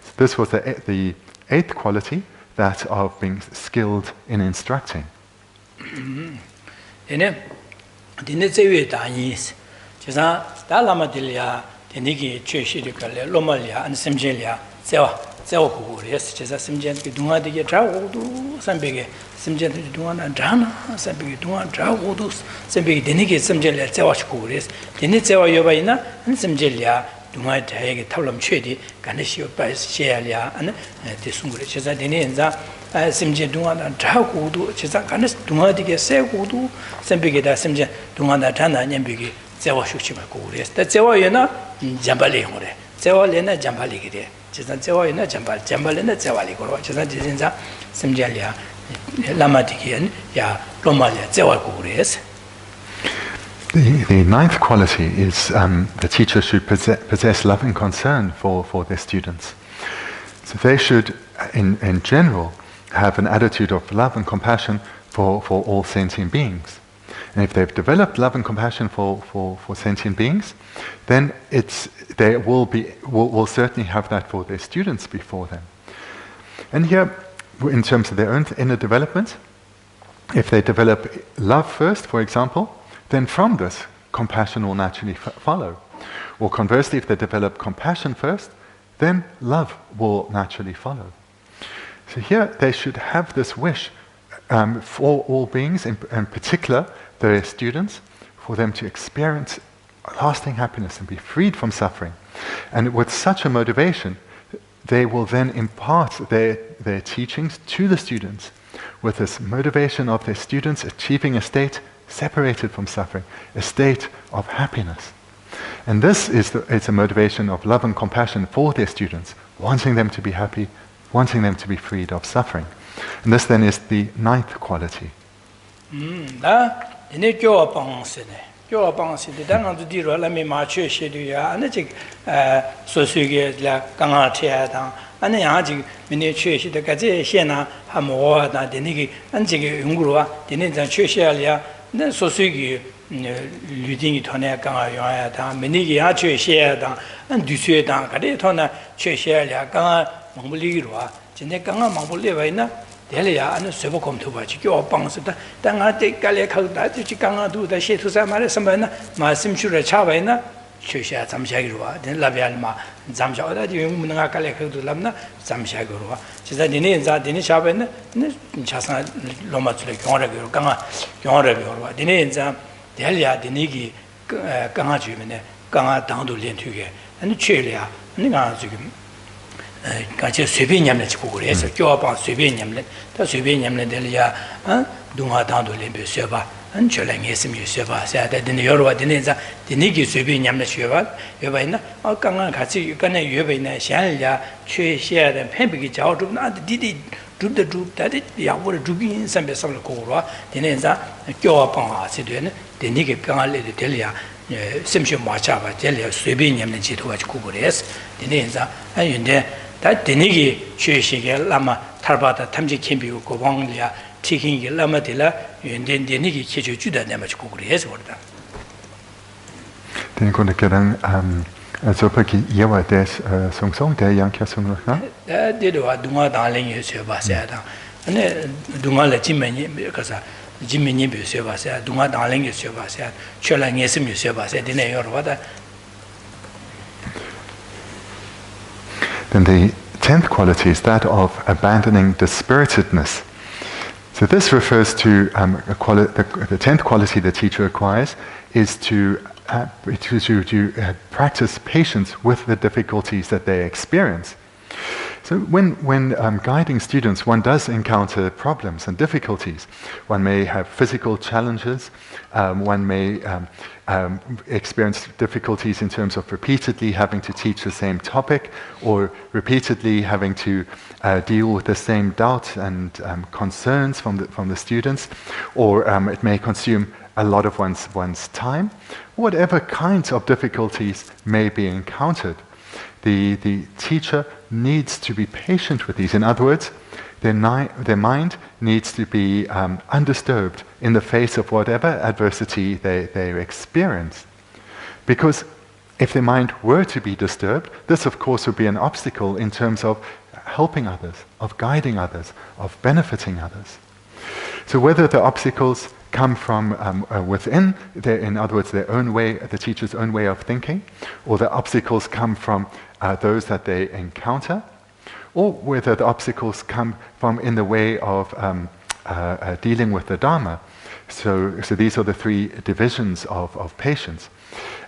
S2: So this was the eighth quality, that of being skilled in instructing.
S1: Zewa kukures, chesa simjen ki dunga dike dragudu, sambege simjen dunga na drana, sambege dunga dragudu, sambege denike simjen le zewa kukures, deni zewa yoba ina, simjen le dunga dhayage tablam chedi, ganeshi yoba sheya le, de sungure, chesa deni enza simjen dunga na dragudu, chesa ganesh dunga dike se gudu, sambege da simjen dunga na drana nyambege zewa shukchima kukures, da zewa yona jambale hore, zewa le na jambale gire. The
S2: ninth quality is the teacher should possess loving concern for their students. So they should, in general, have an attitude of love and compassion for all sentient beings. And if they've developed love and compassion for sentient beings, then they will certainly have that for their students before them. And here, in terms of their own inner development, if they develop love first, for example, then from this, compassion will naturally follow. Or conversely, if they develop compassion first, then love will naturally follow. So here, they should have this wish for all beings, in particular their students, for them to experience lasting happiness and be freed from suffering. And with such a motivation, they will then impart their teachings to the students, with this motivation of their students achieving a state separated from suffering, a state of happiness. And this is it's a motivation of love and compassion for their students, wanting them to be happy, wanting them to be freed of suffering. And this then is the ninth quality.
S1: Delia and Sevo come to watch your bongs. Tanga take Galeka, Chicanga do the shit to Samara Samana, my Simshura Chavana, Chusha, Samshagua, then Labialma, Zamsha, that you Munaka to Lamna, Samshagua. She said, Dini, Dini Shavan, Chasna Lomat like Yorago, Ganga, Yorago, Dini, Delia, Dinigi, Ganga Jimene, Ganga down to Lentuge, and Chilia, Ninga. Gache sube nyamle chukuru esa kyo pa sube nyamle ta sube nyamle delia dunga dando lembe seba an chola ngesim yu seba sa da din yorwa din za din gi sube nyamle seba yoba ina kanga gachi kana yoba ina shan ya chue xie de pembi gi jao zhu na di zhu de zhu da de ya wo de zhu bin san be sam le ko ro din za kyo pa a se de ne din gi kanga le de delia simshu ma cha ba delia sube nyamle ji to wa chukuru es din za an yun de that Denigi Cheshige Lama Tarbata Tamji Kimbi Gobanglia taking Lama de la and then Denigi Kichu Judah Damage Kugri is what that.
S2: Then going to get an Zopaki Yawa des Song Song, der Yanka Song.
S1: That did what Duma darling is your Basada. ane dunga la jimeni kasa jimeni bi se ba se dunga daling se ba se chola ngesim se ba se dine yor wada.
S2: Then the 10th quality is that of abandoning dispiritedness. So this refers to the 10th quality the teacher acquires is to practice patience with the difficulties that they experience. So when guiding students, one does encounter problems and difficulties. One may have physical challenges, one may experience difficulties in terms of repeatedly having to teach the same topic, or repeatedly having to deal with the same doubts and concerns from the students, or it may consume a lot of one's time. Whatever kinds of difficulties may be encountered, the teacher needs to be patient with these. In other words, their mind needs to be undisturbed in the face of whatever adversity they experience. Because if their mind were to be disturbed, this of course would be an obstacle in terms of helping others, of guiding others, of benefiting others. So whether the obstacles come from within, in other words, their own way, the teacher's own way of thinking, or the obstacles come from those that they encounter, or whether the obstacles come from in the way of dealing with the Dharma. So these are the three divisions of patience.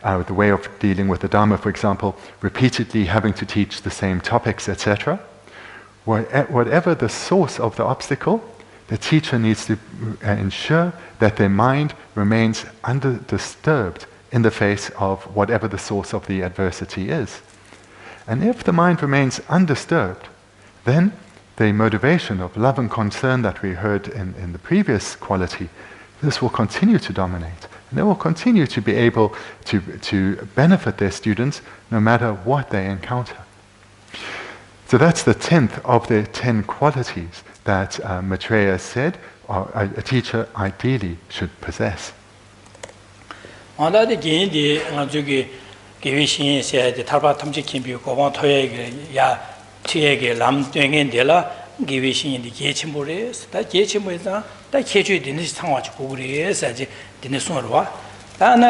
S2: The way of dealing with the Dharma, for example, repeatedly having to teach the same topics, etc. Whatever the source of the obstacle, the teacher needs to ensure that their mind remains undisturbed in the face of whatever the source of the adversity is. And if the mind remains undisturbed, then the motivation of love and concern that we heard in the previous quality, this will continue to dominate. And they will continue to be able to benefit their students no matter what they encounter. So that's the 10th of the 10 qualities that Maitreya said a teacher ideally should possess.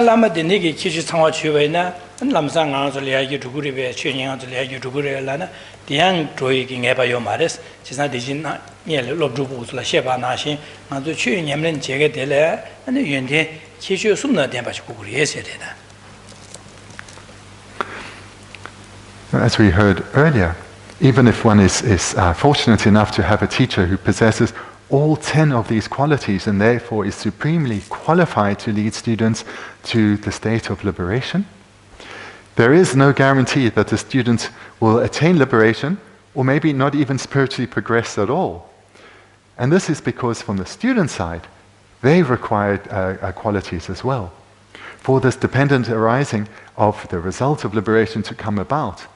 S1: lama dinigi kichi tsangwa chuwe na lamsa ngangzo liya yu dhuguri be chue nyangzo liya yu dhuguri la na diyang zhoyi ki ngeba yo mares chisna dijin na nye lobdhubu uzula sheba na xin ngangzo chue nyamlen jege de le ane yun de kichi sumna denpa chi kukuri yese de da.
S2: As we heard earlier, even if one is fortunate enough to have a teacher who possesses all 10 of these qualities and therefore is supremely qualified to lead students to the state of liberation, there is no guarantee that the students will attain liberation or maybe not even spiritually progress at all. And this is because from the student side, they required qualities as well. For this dependent arising of the result of liberation to come about,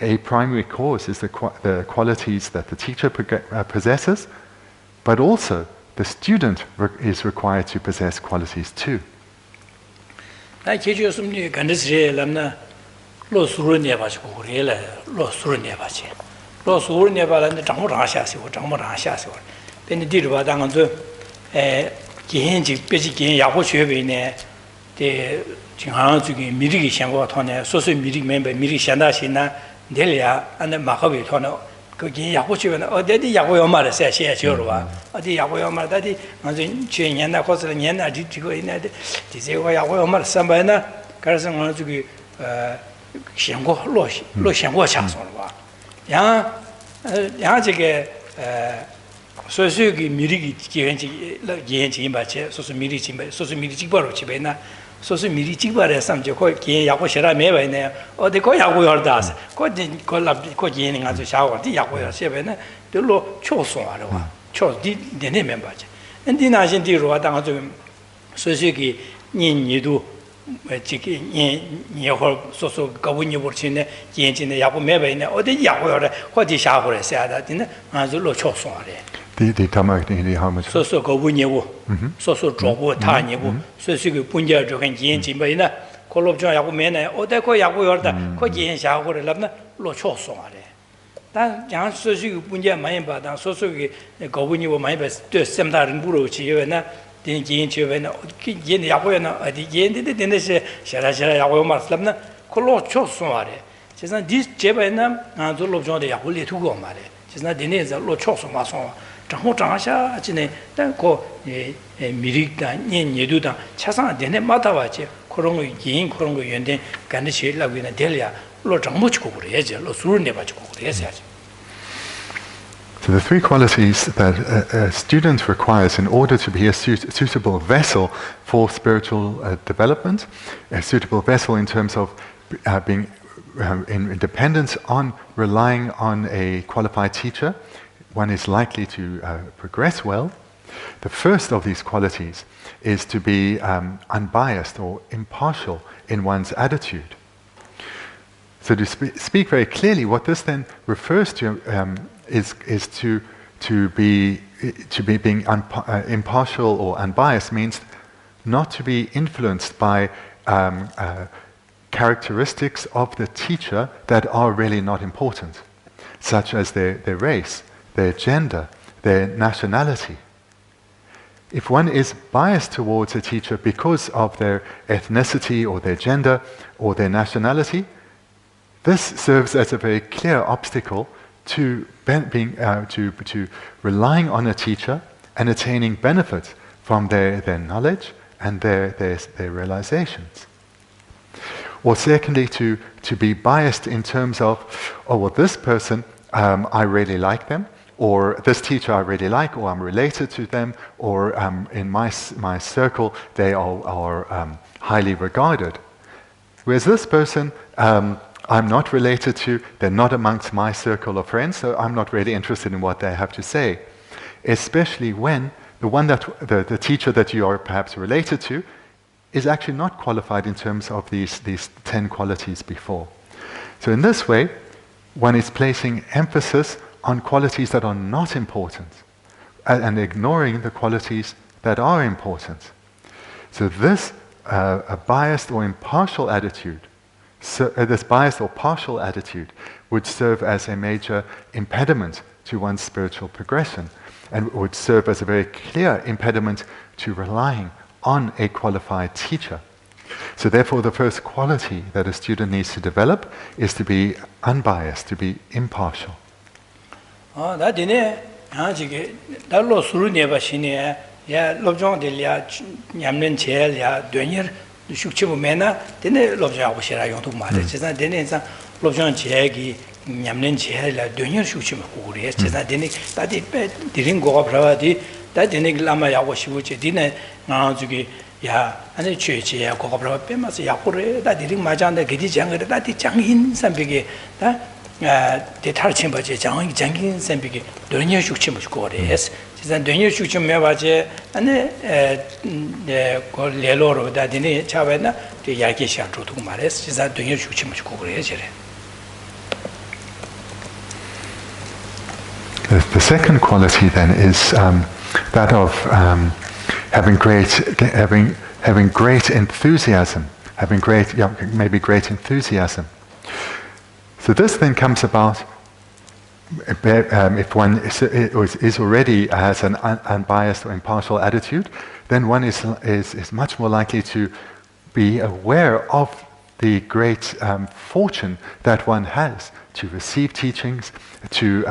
S2: a primary cause is the qualities that the teacher possesses, but also the student is required to possess qualities too.
S1: 그게 야고치면 어디디 야고요 말에서 시에지어와 어디 야고요 말 다디 완전 죄년나 거슬 년나 지고 있는데 디제가 야고요 말 삼바나 그래서 저기 신고 로 신고 창소와 야 저게 소수기 미리기 기현지 기현지 맞지 소수 미리 집에 소수 미리 집바로 집에나 소수 미리 집바래 삼죠 거기 야고 싫어 매바네 어디 거 야고 열다스 거기 걸랍 거기 있는 아주 샤워디 야고야 세베네 들로 초소하러 와 초디 내내 멤버지 근데 나신 뒤로 왔다 아주 소수기 니니도 지기 니니홀 소수 거분이 버치네 기현지네 야고 매바네 어디 야고열에 거기 샤워를 해야 되네 아주 로 초소하래
S2: The Dhamma, how much?
S1: So go win you, so drop tiny, so you put your joking in Baina, Colob Yakumena, or the Koyaku or the Koyan Shao or Labna, Locho Sore. 다 양 소수 분야 많이 받아 소수기 거분이 뭐 많이 봤어. 셈다른 부로 지요나 된긴 지요나 얘네 야고나 어디 얘네들 되는데 샤라샤라 야고 말씀나 콜로 초소 말해. 제가 디 제바나 아주 롭종의 야고리 두고 말해. 제가 되네서 로 초소 마소 장호 장샤 지네 단고 미릭다 년예도다 차상 되네 마다와지 그런 거 긴 그런 거 연대 간데 제일라고 있는 될야 로 장모 치고 그래야지 로 술을 내 가지고 그래야지.
S2: So the three qualities that a student requires in order to be a suitable vessel for spiritual development, a suitable vessel in terms of being in dependence on relying on a qualified teacher, one is likely to progress well. The first of these qualities is to be unbiased or impartial in one's attitude. So to speak very clearly, what this then refers to is to be being impartial or unbiased means not to be influenced by characteristics of the teacher that are really not important, such as their race, their gender, their nationality. If one is biased towards a teacher because of their ethnicity or their gender or their nationality, this serves as a very clear obstacle to relying on a teacher and attaining benefit from their knowledge and their realizations. Or secondly, to be biased in terms of, oh well, this person, I really like them, or this teacher I really like, or I'm related to them, or in my circle they are highly regarded. Whereas this person, I'm not related to, they're not amongst my circle of friends, so I'm not really interested in what they have to say. Especially when the teacher that you are perhaps related to is actually not qualified in terms of these 10 qualities before. So in this way, one is placing emphasis on qualities that are not important and ignoring the qualities that are important. So this a biased or impartial attitude, this biased or partial attitude would serve as a major impediment to one's spiritual progression and would serve as a very clear impediment to relying on a qualified teacher. So therefore the first quality that a student needs to develop is to be unbiased, to be impartial.
S1: shukchibu mena dene lobjang abu shira yong tuk maare chezan dene insan lobjang chegi nyamnen chegi la dunyer shukchibu kukuri chezan dene dati dirin goga prawa di dati dene lama yago shibu che dine nga zuki ya ane chue che ya goga prawa pe masa yakure dati dirin majanda gedi jangare dati jangin sanpege de tar chenpa che jangin sanpege dunyer shukchibu kukuri dunyer shukchibu mewa che ane ko leloro da dine chawana de yake sha tutuk mares jiza dunyer shukchibu kukuri jere.
S2: The second quality then is that of having great enthusiasm, maybe great enthusiasm. So this then comes about if one is already has an unbiased or impartial attitude, then one is much more likely to be aware of the great fortune that one has to receive teachings, to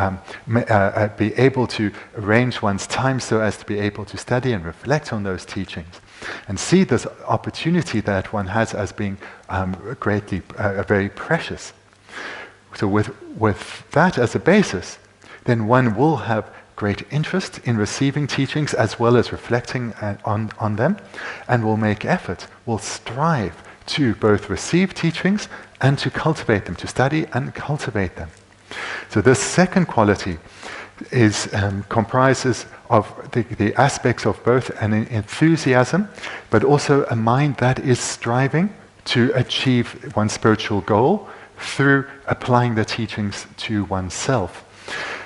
S2: be able to arrange one's time so as to be able to study and reflect on those teachings, and see this opportunity that one has as being very precious. So with that as a basis, then one will have great interest in receiving teachings as well as reflecting on them, and will make effort, will strive to both receive teachings and to cultivate them, to study and cultivate them. So this second quality comprises of the aspects of both an enthusiasm, but also a mind that is striving to achieve one's spiritual goal through applying the teachings to oneself.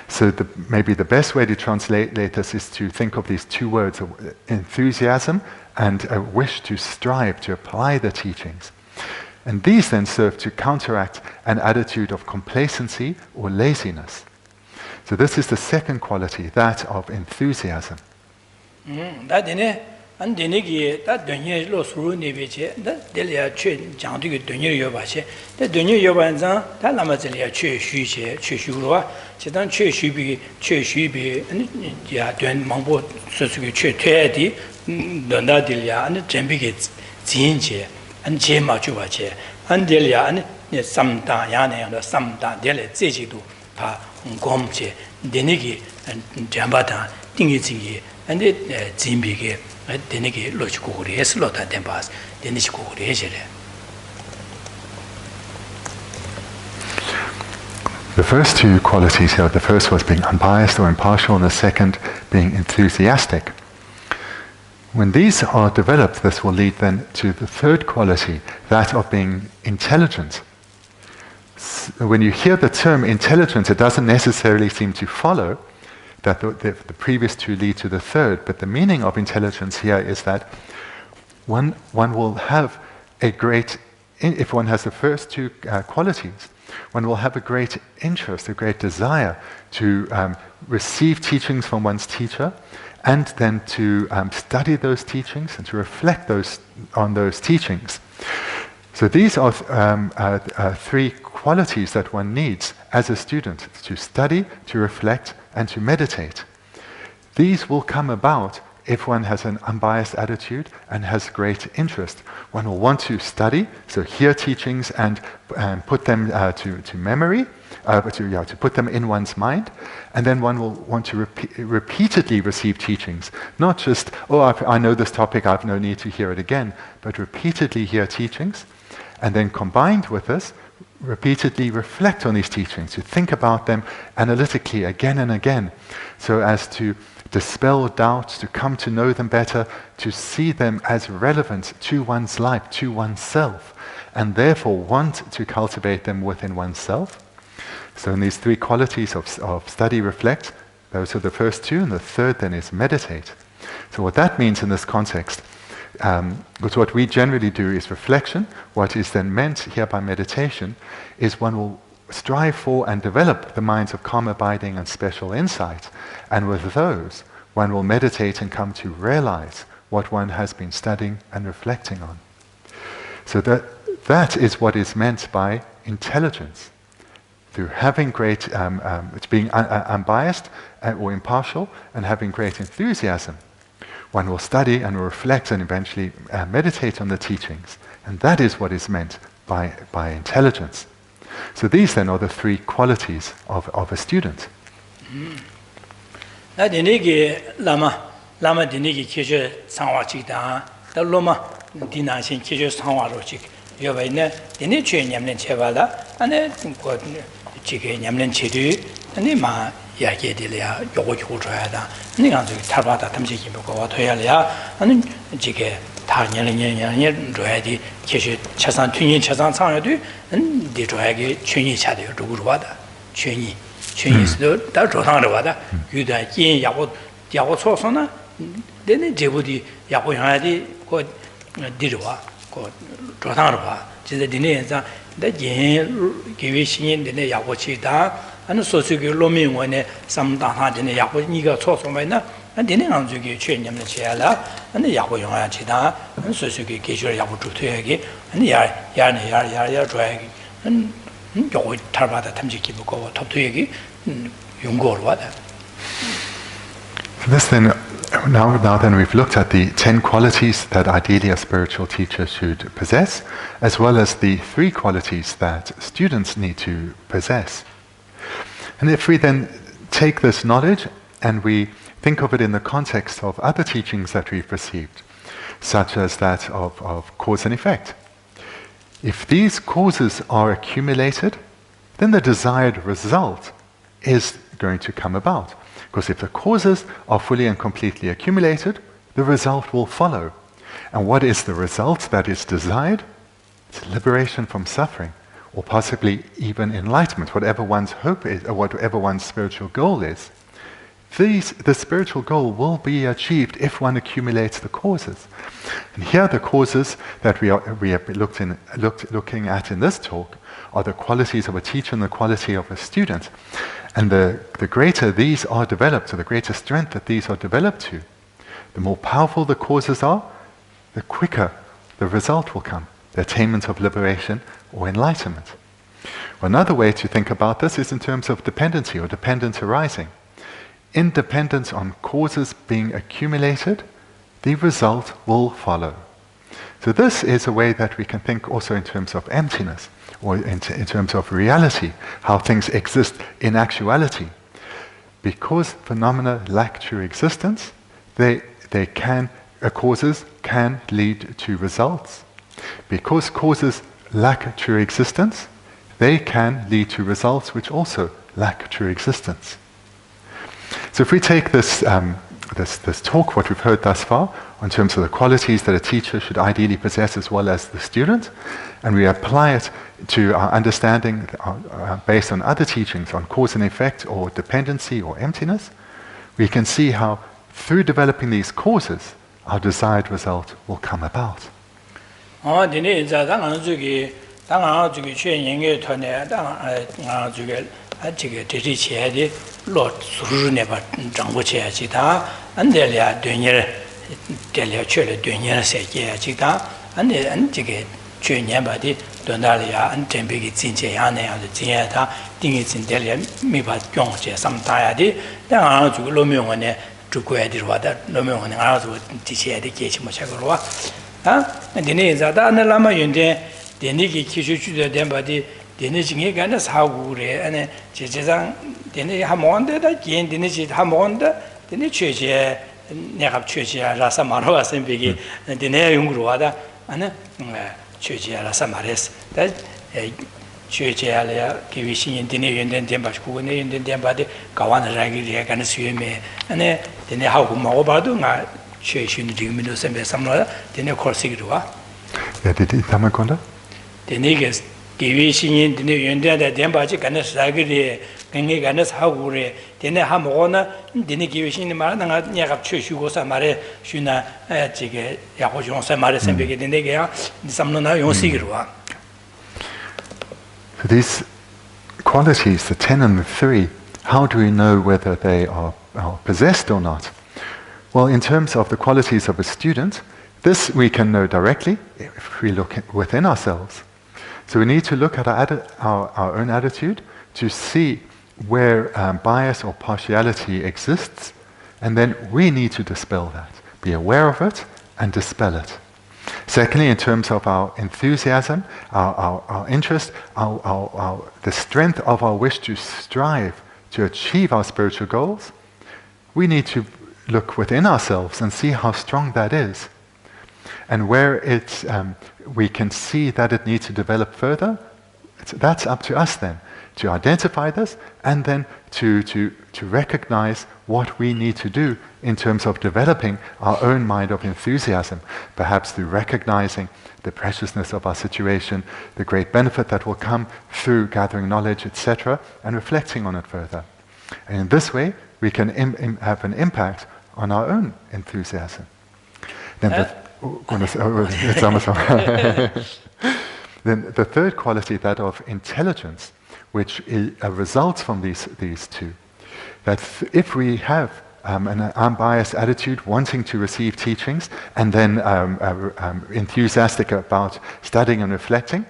S2: So maybe the best way to translate this is to think of these two words, enthusiasm and a wish to strive to apply the teachings. And these then serve to counteract an attitude of complacency or laziness. So this is the second quality, that of enthusiasm.
S1: An denegi that dunye lo suru nebeche that delia che jangdu dunye yobache the dunye yobanza that lamazelia che shuche che shurwa chedan che shubi and ya duen mangbo susu che tedi danda delia and jembige jinje and jema jubache and delia and samda yane and samda dele zejidu pa gomche denegi and jambata dingi jingi and jimbige denegi lochikuri eslota dembas denishikuri ejere.
S2: The first two qualities here, the first was being unbiased or impartial, and the second being enthusiastic. When these are developed, this will lead then to the third quality, that of being intelligent. When you hear the term intelligent, it doesn't necessarily seem to follow that the previous two lead to the third, but the meaning of intelligence here is that one will have a great, if one has the first two qualities, one will have a great interest, a great desire to receive teachings from one's teacher, and then to study those teachings and to reflect on those teachings. So these are three qualities that one needs as a student: to study, to reflect, and to meditate. These will come about if one has an unbiased attitude and has great interest. One will want to study, so hear teachings and put them to memory, to put them in one's mind, and then one will want to repeatedly receive teachings. Not just, I know this topic, I have no need to hear it again, but repeatedly hear teachings, and then combined with this, repeatedly reflect on these teachings, to think about them analytically again and again, so as to dispel doubts, to come to know them better, to see them as relevant to one's life, to oneself, and therefore want to cultivate them within oneself. So in these three qualities of study, reflect, those are the first two, and the third then is meditate. So what that means in this context, because what we generally do is reflection. What is then meant here by meditation is one will strive for and develop the minds of calm abiding and special insight, and with those one will meditate and come to realize what one has been studying and reflecting on. So that is what is meant by intelligence. Through having great, being unbiased or impartial, and having great enthusiasm, one will study and will reflect and eventually meditate on the teachings. And that is what is meant by intelligence. So these then are the three qualities of a student.
S1: Lama dinigi Geshe Sangwa Chikda, the Loma Dinashin Geshe Sangwa Rochik, Yovena, Dinichi Yamlin Chevala, and then Chike Yamlin Chidu, and the Ma Yaki Delia, Yoku Trada, and the answer Tabata Tamjiki Toyalia, and Jike Tanyan Droidi, Geshe Chasan Tuni Chasan Sanadu, and the Drogi Chuni Chadu Ruwada, Chuni is that Rotanda, Yuda Yin Yabot Yabosona, then Jebudi Yapoyadi, God Dirwa, God Rotanda, the Dineza, that Yin Givishin, the Yapochida, and so to give Lomin when some Dana in the Yaponiga Sosomena, and then to give Chen Yamachella, and the Yapoyachida, and so to give Geshe Yapotuagi, and the Yar drag, and Tabata Tamjiki Boko, top to Yagi, Yungor water.
S2: This then, now then we've looked at the 10 qualities that ideally a spiritual teacher should possess, as well as the 3 qualities that students need to possess. And if we then take this knowledge and we think of it in the context of other teachings that we've received, such as that of cause and effect, if these causes are accumulated, then the desired result is going to come about. Because if the causes are fully and completely accumulated, the result will follow. And what is the result that is desired? It's liberation from suffering, or possibly even enlightenment, whatever one's hope is, or whatever one's spiritual goal is. the spiritual goal will be achieved if one accumulates the causes. And here the causes that we have looking at in this talk are the qualities of a teacher and the quality of a student. And the greater these are developed, or the greater strength that these are developed to, the more powerful the causes are, the quicker the result will come, the attainment of liberation or enlightenment. Another way to think about this is in terms of dependency or dependent arising. In dependence on causes being accumulated, the result will follow. So this is a way that we can think also in terms of emptiness, or in terms of reality, how things exist in actuality. Because phenomena lack true existence, causes can lead to results. Because causes lack true existence, they can lead to results which also lack true existence. So if we take this talk, what we've heard thus far, in terms of the qualities that a teacher should ideally possess as well as the student, and we apply it to our understanding based on other teachings on cause and effect or dependency or emptiness, we can see how through developing these causes, our desired result will come about.
S1: dene jinge gana sagu re ane jejang dene hamonde da gen dene ji hamonde dene cheje negap cheje rasa maro asen begi dene yungru wada ane cheje rasa mares da cheje ala kiwishin dene yenden demba ku ne yenden demba de gawan ragi re gana sueme ane dene hagu mago badu nga cheje digmino sembe samla dene korsigruwa
S2: ya didi tamakonda
S1: dene ges 기위신인 드네 연대다 덴바지 간에 사기리 굉장히 간에 사고래 데네 하모나 드네 기위신이 말하나 내가 최슈고사 말에 쉬나 지게 야고 종사 말에 선배게 되네게야 삼노나 용식이로와.
S2: So these qualities, the 10 and the 3, how do we know whether they are possessed or not? Well, in terms of the qualities of a student, this we can know directly if we look within ourselves. So we need to look at our own attitude to see where bias or partiality exists, and then we need to dispel that, be aware of it and dispel it. Secondly, in terms of our enthusiasm, our interest, the strength of our wish to strive to achieve our spiritual goals, we need to look within ourselves and see how strong that is. And where we can see that it needs to develop further, that's up to us then, to identify this and then to recognize what we need to do in terms of developing our own mind of enthusiasm, perhaps through recognizing the preciousness of our situation, the great benefit that will come through gathering knowledge, etc., and reflecting on it further. And in this way, we can have an impact on our own enthusiasm. Then then the third quality, that of intelligence, which results from these two, that if we have an unbiased attitude, wanting to receive teachings, and then enthusiastic about studying and reflecting,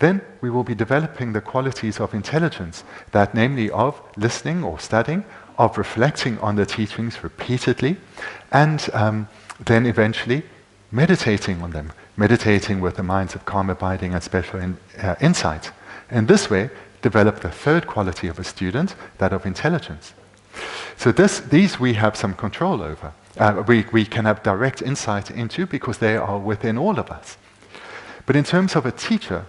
S2: then we will be developing the qualities of intelligence, that namely of listening or studying, of reflecting on the teachings repeatedly, and then eventually meditating on them, meditating with the minds of calm abiding and special insight. In this way, develop the third quality of a student, that of intelligence. So these we have some control over. We can have direct insight into because they are within all of us. But in terms of a teacher,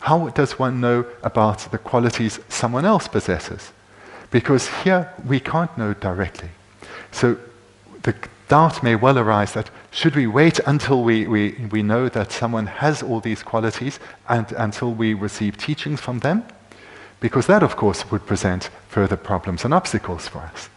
S2: how does one know about the qualities someone else possesses? Because here we can't know directly. So the doubt may well arise that should we wait until we know that someone has all these qualities and until we receive teachings from them? Because that, of course, would present further problems and obstacles for us.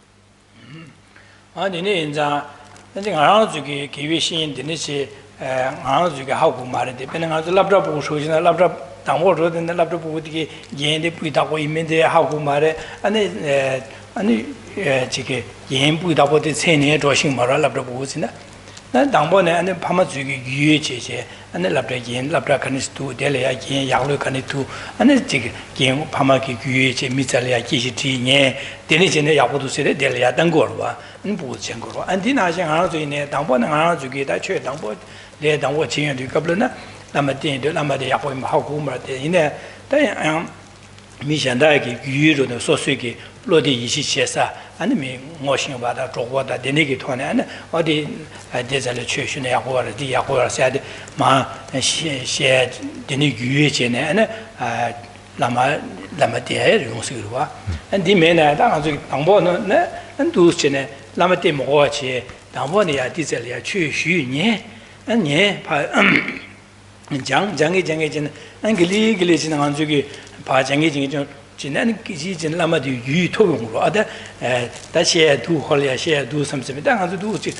S1: 아니네 인자 근데 알아 주기 기회신 되는지 알아 주기 하고 말인데 배는 아주 랍랍 보고 소지나 랍랍 당보로 된다 랍랍 보고 되게 얘네 부이다고 있는데 하고 말에 아니 저게 얘 부이다고 돼 세네 조식 말아 랍랍 보고 지나 난 당보네 안에 파마 주기 유예 제제 안에 랍랍 얘 랍랍 간스도 될래야 얘 약로 간이도 안에 저게 얘 파마기 유예 제 미잘이야 기시티네 되는지네 약보도 세대 될래야 단 거로 봐不见过，安迪那些俺最呢，当不能俺最给他去当不，来当我经验对，可不呢，那么点的那么的也会好过嘛的，因为但没现在给宇宙的所需给落地一起写啥，俺那没我想把它做过的，的那个团呢，俺我的在这里去训练或者的也或者啥的，嘛写的那语言呢，俺那么点用手的话，俺里面呢，当然就当不呢，俺都是呢。那么点么去，当我呢呀，在这里呀去学年，年怕讲呢，俺个里是那这个怕讲就那个是那么的语通用了，但些都好了，些都什么，但俺都就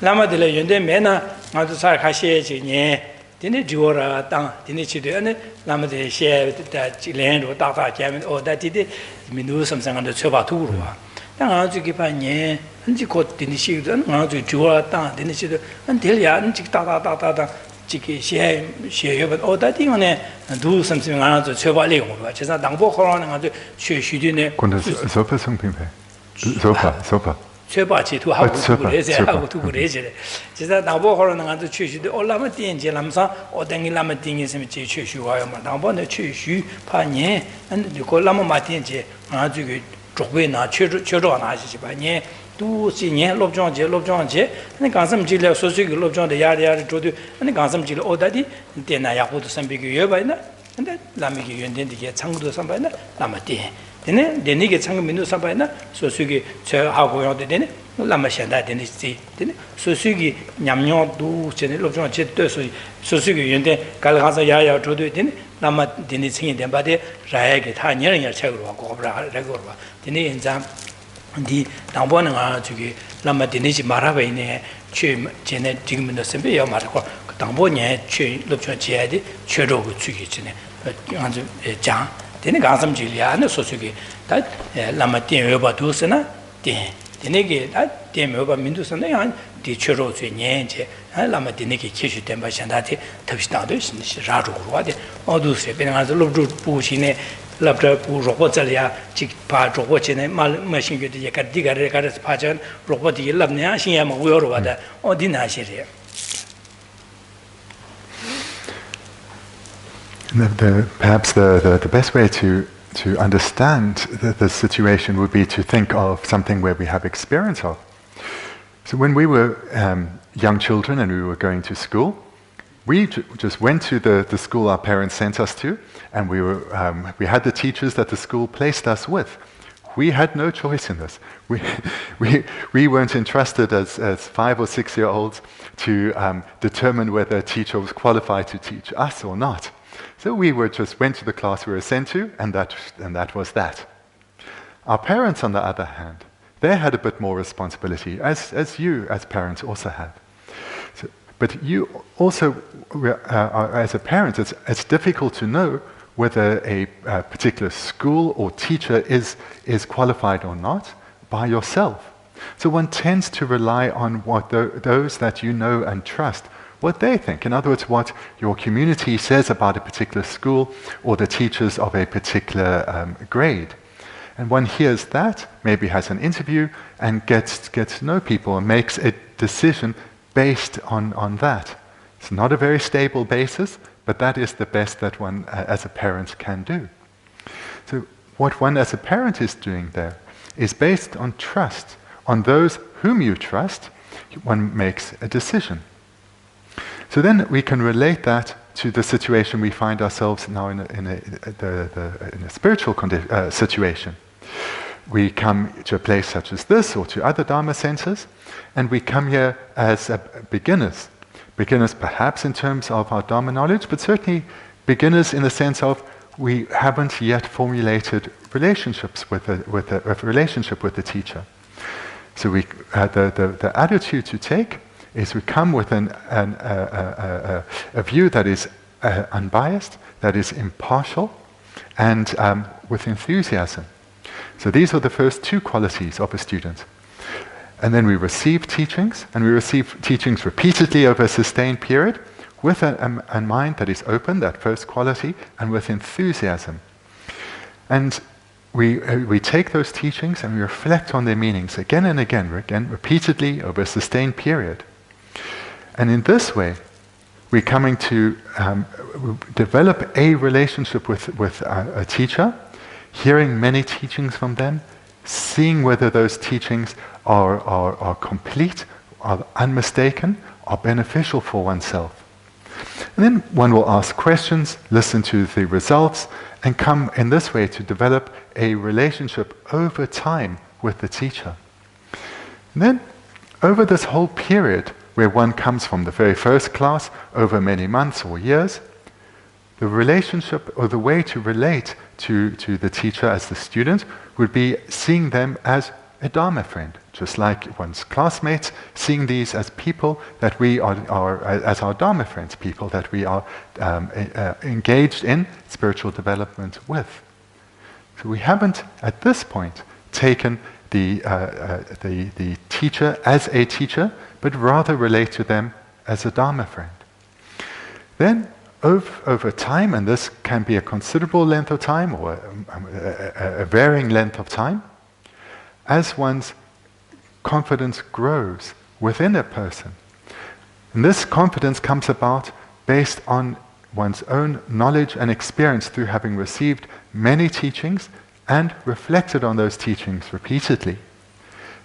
S1: 那么的来原来没呢，俺就啥看些就年。今天就了当，今天去的那么的些的连着大见面，但今天民族什么上的缺乏土了啊。但俺这个半年，你这个等你写的，俺就做了当，等你写的，俺这里啊，你这个打，这个写月份，但地方呢，都什么俺就缺乏内容了，其实当不好了，俺就学的呢。
S2: 关键是手法生品牌，手法。
S1: 缺乏截图，还不来些，还不图来些的。其实当不好了，俺就学的，那么点击那么上，等于那么点击什么去学话嘛，当不呢去学怕年，如果那么嘛点击，俺这个。作为呢，确着那些吧，你都是年落庄节，你刚什么节了，所以个落庄的压力做的，你刚什么节了，到底点那也或者300个月吧呢，那么个原点的个长度300呢，那么点那个长民度300呢，所以个在好过样的呢，那么现在点的是所以个娘都现在落庄节对，所以个原点，搞了刚才也做对的。那么点的轻一点，把的热给他年人也吃过吧，过不了这个吧。点的现在，你当不能啊，这个那么点的是马拉维呢，去现在这个门的身边要马拉过，当不年去录像接的，去这个出去去呢，按照讲，点的干什么去了？那说出去，但那么点月吧都是呢点那个点月吧民族是那样的，去这最年节。那么的那个继续点吧，现在的特别是当对是啥着了的，都是别人还是录住不行呢，录着不如果这里啊，就怕如果现在没兴趣的也这个是怕讲如果的录呢，现在嘛我要了的，的那些的。
S2: Perhaps the best way to understand the situation would be to think of something where we have experience of. So when we were young children and we were going to school, we just went to the school our parents sent us to, and we had the teachers that the school placed us with. We had no choice in this. We weren't entrusted as 5 or 6 year olds to determine whether a teacher was qualified to teach us or not. So we just went to the class we were sent to, and that was that. Our parents, on the other hand, they had a bit more responsibility, as you as parents also have. So, but you also, as a parent, it's difficult to know whether a particular school or teacher is qualified or not by yourself. So one tends to rely on what those that you know and trust, what they think. In other words, what your community says about a particular school or the teachers of a particular grade. And one hears that, maybe has an interview, and gets to know people and makes a decision based on that. It's not a very stable basis, but that is the best that one as a parent can do. So what one as a parent is doing there is based on trust. On those whom you trust, one makes a decision. So then we can relate that to the situation we find ourselves now in a spiritual situation. We come to a place such as this or to other Dharma centers, and we come here as beginners. Beginners perhaps in terms of our Dharma knowledge, but certainly beginners in the sense of we haven't yet formulated relationships with a relationship with the teacher. So the attitude to take is we come with a view that is unbiased, that is impartial, and with enthusiasm. So these are the first two qualities of a student. And then we receive teachings, and we receive teachings repeatedly over a sustained period with a mind that is open, that first quality, and with enthusiasm. And we take those teachings and we reflect on their meanings again and again, repeatedly over a sustained period. And in this way, we're coming to develop a relationship with a teacher, hearing many teachings from them, seeing whether those teachings are complete, are unmistaken, are beneficial for oneself. And then one will ask questions, listen to the results, and come in this way to develop a relationship over time with the teacher. And then, over this whole period, where one comes from the very first class over many months or years, the relationship or the way to relate to the teacher as the student would be seeing them as a Dharma friend, just like one's classmates, seeing these as people that we are as our Dharma friends, people that we are engaged in spiritual development with. So we haven't, at this point, taken the teacher as a teacher, but rather relate to them as a Dharma friend. Then, over time, and this can be a considerable length of time or a varying length of time, as one's confidence grows within a person, and this confidence comes about based on one's own knowledge and experience through having received many teachings and reflected on those teachings repeatedly,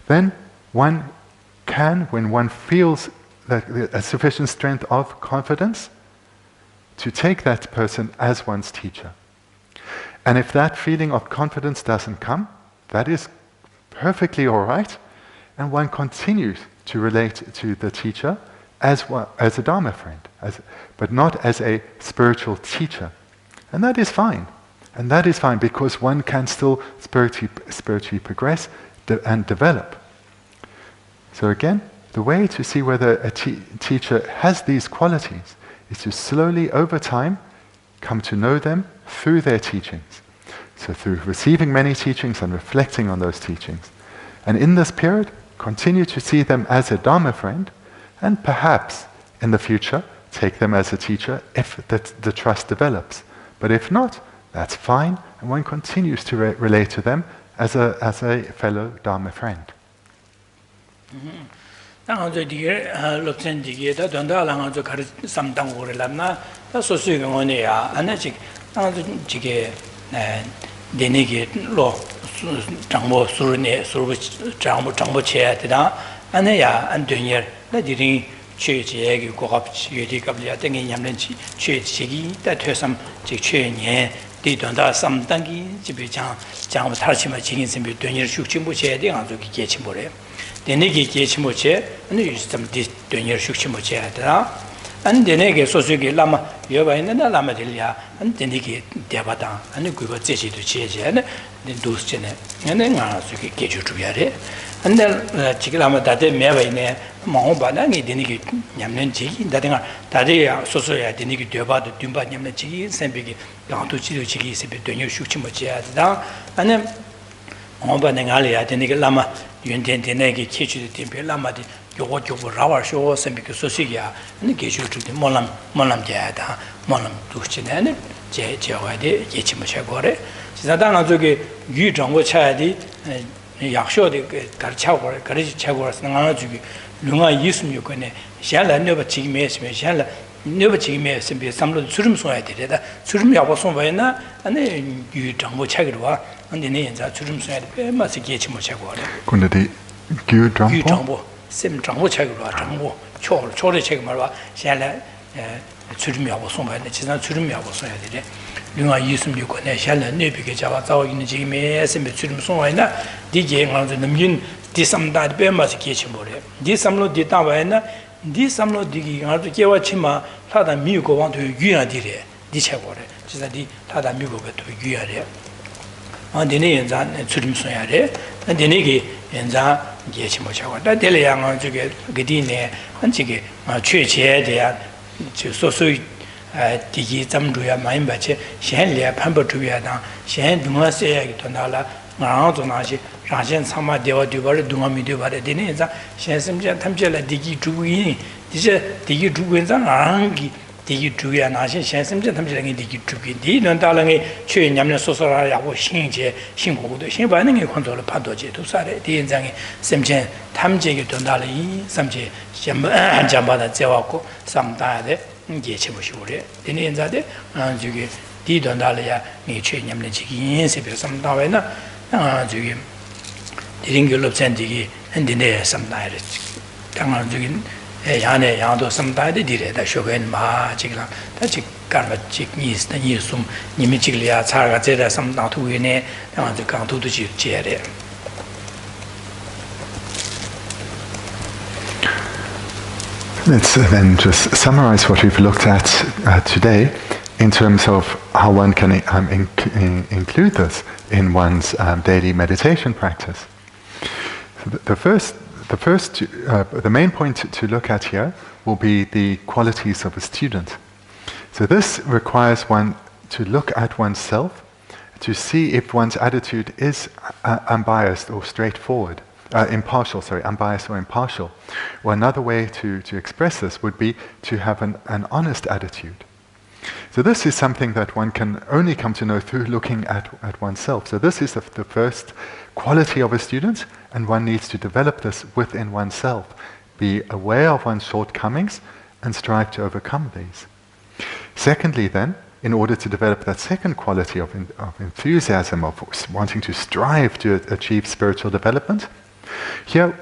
S2: then one can, when one feels that a sufficient strength of confidence, to take that person as one's teacher. And if that feeling of confidence doesn't come, that is perfectly all right, and one continues to relate to the teacher as a Dharma friend, but not as a spiritual teacher. And that is fine. And that is fine because one can still spiritually progress and develop. So again, the way to see whether a teacher has these qualities is to slowly, over time, come to know them through their teachings. So through receiving many teachings and reflecting on those teachings. And in this period, continue to see them as a Dharma friend, and perhaps in the future, take them as a teacher if the trust develops. But if not, that's fine, and one continues to relate to them as a fellow Dharma friend.
S1: Denegi Gechimoche, and you use some Dunyer Shukchimoche. And the Nege Sosugi Lama, Yoba in the Lama Delia, and Denegi Devata, and the Guba Zechi to Cheche, and then Dusene, and then Suki Geju to Yare, and then Chiclama Dade Mevane, Mahobangi, Denegi Yamnenchi, Dadea Sosoya, Denegi Deba, the Dumba Yamnechi, Sembigi, Gantuchi, Chigi, Dunyer Shukchimoche, and then Mahobangalia, Denegi Lama. Yunten Denegi Kichu Timpe Lama, Yogo Rawa Show, Sembik Sosigia, and the Geshe to the Molam Jada, Molam Duchin, and Jawadi, Yechimachagore. Zadana Zogi, Yu Jango Chadi, Yaksho, the Garchawar, Garich Chagors, Nanajugi, Lunga Yusum Yukone, Shalla never chimes, Shalla never chimes, and be some of the Surum so I did that. Surum Yawason Vena, and then Yu Jango Chagua. And the names are children said, must get Chimochagore.
S2: Could the Gu
S1: Jumbo, Sim Jumbo Chagua, Jumbo, Chore Chagmara, Shalla, Chudmia was somewhere, that is not Chudmia was so I did. You are using you can shall and Nipika Java in the GMS and the Chudum Soina, DJ on the Mun, this some that bear must get Chimore. This some no Ditavana, this some no digging out to Kiwachima, Tada Mugo want to Guna dire, Dichagore, just that the Tada Mugo to Guare. And the name and Sudim Soyare, and the Negi and Geshe Mochawa. That Deliang to get Gedine, and Chigi, Church here, they are so Digi Zamduya, Maimbache, Shenlia, Pamper to Yada, Shen Dumase, Tonala, Marantonashi, Rajan Sama Deva Duvar, Dumami Duvar, Dineza, Shen Tamjela Digi Druini, this is Digi Druins and Arangi. Digi Druya Nashi, Shen Tamjang Digi Drugi, Didon Dalangi, Chu Yamna Sosara, Shinje, Shingu, Shimbaning control Padoje to Sare, Dinzangi, Semchen, Tamjig Dondali, Samje, Jambada Zewako, some diade, Geshe Dinzade, and Zugi, Didon Dalia, Nichu Yamnachiki, some Davena, Zugi, Diringu Lobsang and Dine some diet. Tangan Yane Yando some died it, that sugar and ma chigla, that chick garba chick yeast, the yisum, Nimichiglia, Sargazeta, some not to win it, and the count to the chair.
S2: Let's then just summarize what we've looked at today in terms of how one can include this in one's daily meditation practice. So the main point to look at here will be the qualities of a student. So this requires one to look at oneself, to see if one's attitude is unbiased or straightforward, unbiased or impartial. Or another way to express this would be to have an honest attitude. So this is something that one can only come to know through looking at oneself. So this is the first quality of a student, and one needs to develop this within oneself. Be aware of one's shortcomings and strive to overcome these. Secondly then, in order to develop that second quality of enthusiasm, of wanting to strive to achieve spiritual development, here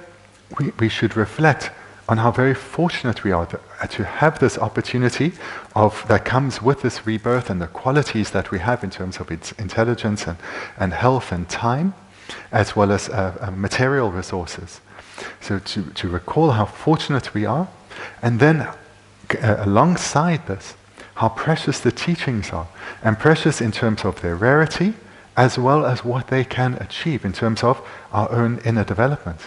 S2: we should reflect on how very fortunate we are to have this opportunity that comes with this rebirth and the qualities that we have in terms of its intelligence and health and time, as well as material resources. So to recall how fortunate we are, and then alongside this, how precious the teachings are, and precious in terms of their rarity, as well as what they can achieve in terms of our own inner development.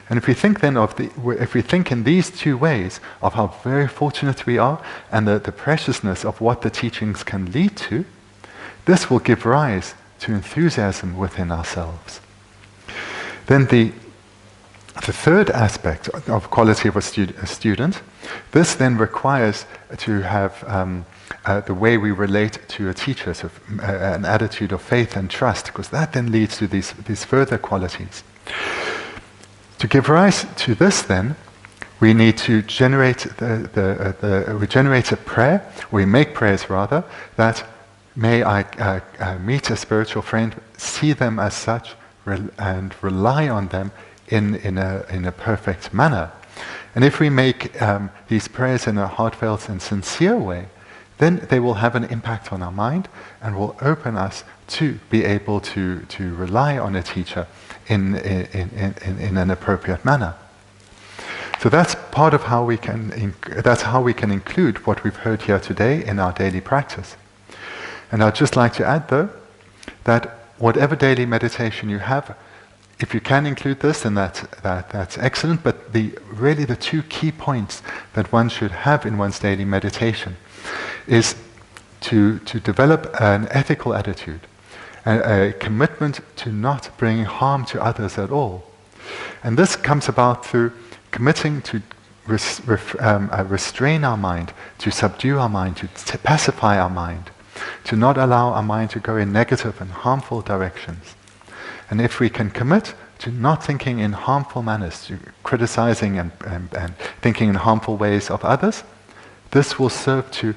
S2: And if we think then if we think in these two ways of how very fortunate we are and the preciousness of what the teachings can lead to, this will give rise to enthusiasm within ourselves. Then the third aspect of quality of a student, this then requires to have the way we relate to a teacher, so an attitude of faith and trust, because that then leads to these further qualities. To give rise to this, then, we need to generate we generate a prayer. We make prayers rather that may I meet a spiritual friend, see them as such, and rely on them in a perfect manner. And if we make these prayers in a heartfelt and sincere way, then they will have an impact on our mind and will open us to be able to rely on a teacher in an appropriate manner. So that's part of how we can include what we've heard here today in our daily practice. And I'd just like to add, though, that whatever daily meditation you have, if you can include this, then that's excellent. But really the two key points that one should have in one's daily meditation is to develop an ethical attitude, a commitment to not bring harm to others at all. And this comes about through committing to restrain our mind, to subdue our mind, to pacify our mind, to not allow our mind to go in negative and harmful directions. And if we can commit to not thinking in harmful manners, to criticizing and thinking in harmful ways of others, this will serve to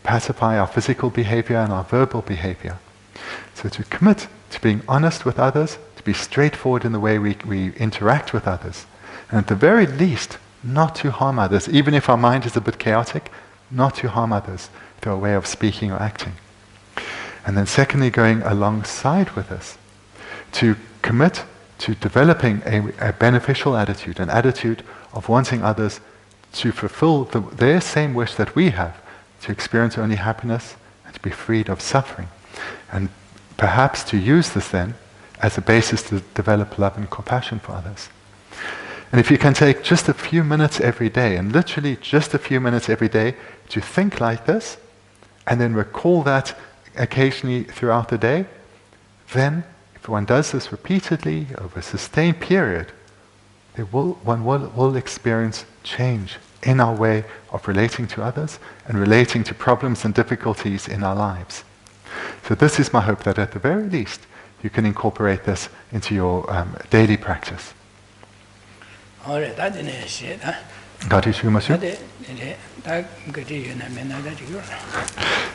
S2: pacify our physical behavior and our verbal behavior. So to commit to being honest with others, to be straightforward in the way we interact with others, and at the very least, not to harm others, even if our mind is a bit chaotic, not to harm others through a way of speaking or acting. And then secondly, going alongside with this, to commit to developing a beneficial attitude, an attitude of wanting others to fulfill their same wish that we have, to experience only happiness and to be freed of suffering. And perhaps to use this then as a basis to develop love and compassion for others. And if you can take just a few minutes every day, and literally just a few minutes every day, to think like this, and then recall that occasionally throughout the day, then if one does this repeatedly over a sustained period, one will experience change in our way of relating to others and relating to problems and difficulties in our lives. So this is my hope, that at the very least you can incorporate this into your daily practice.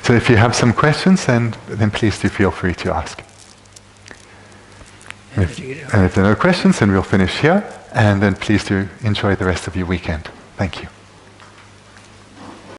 S2: So if you have some questions, then please do feel free to ask. And if there are no questions, then we'll finish here, and then please do enjoy the rest of your weekend. Thank you.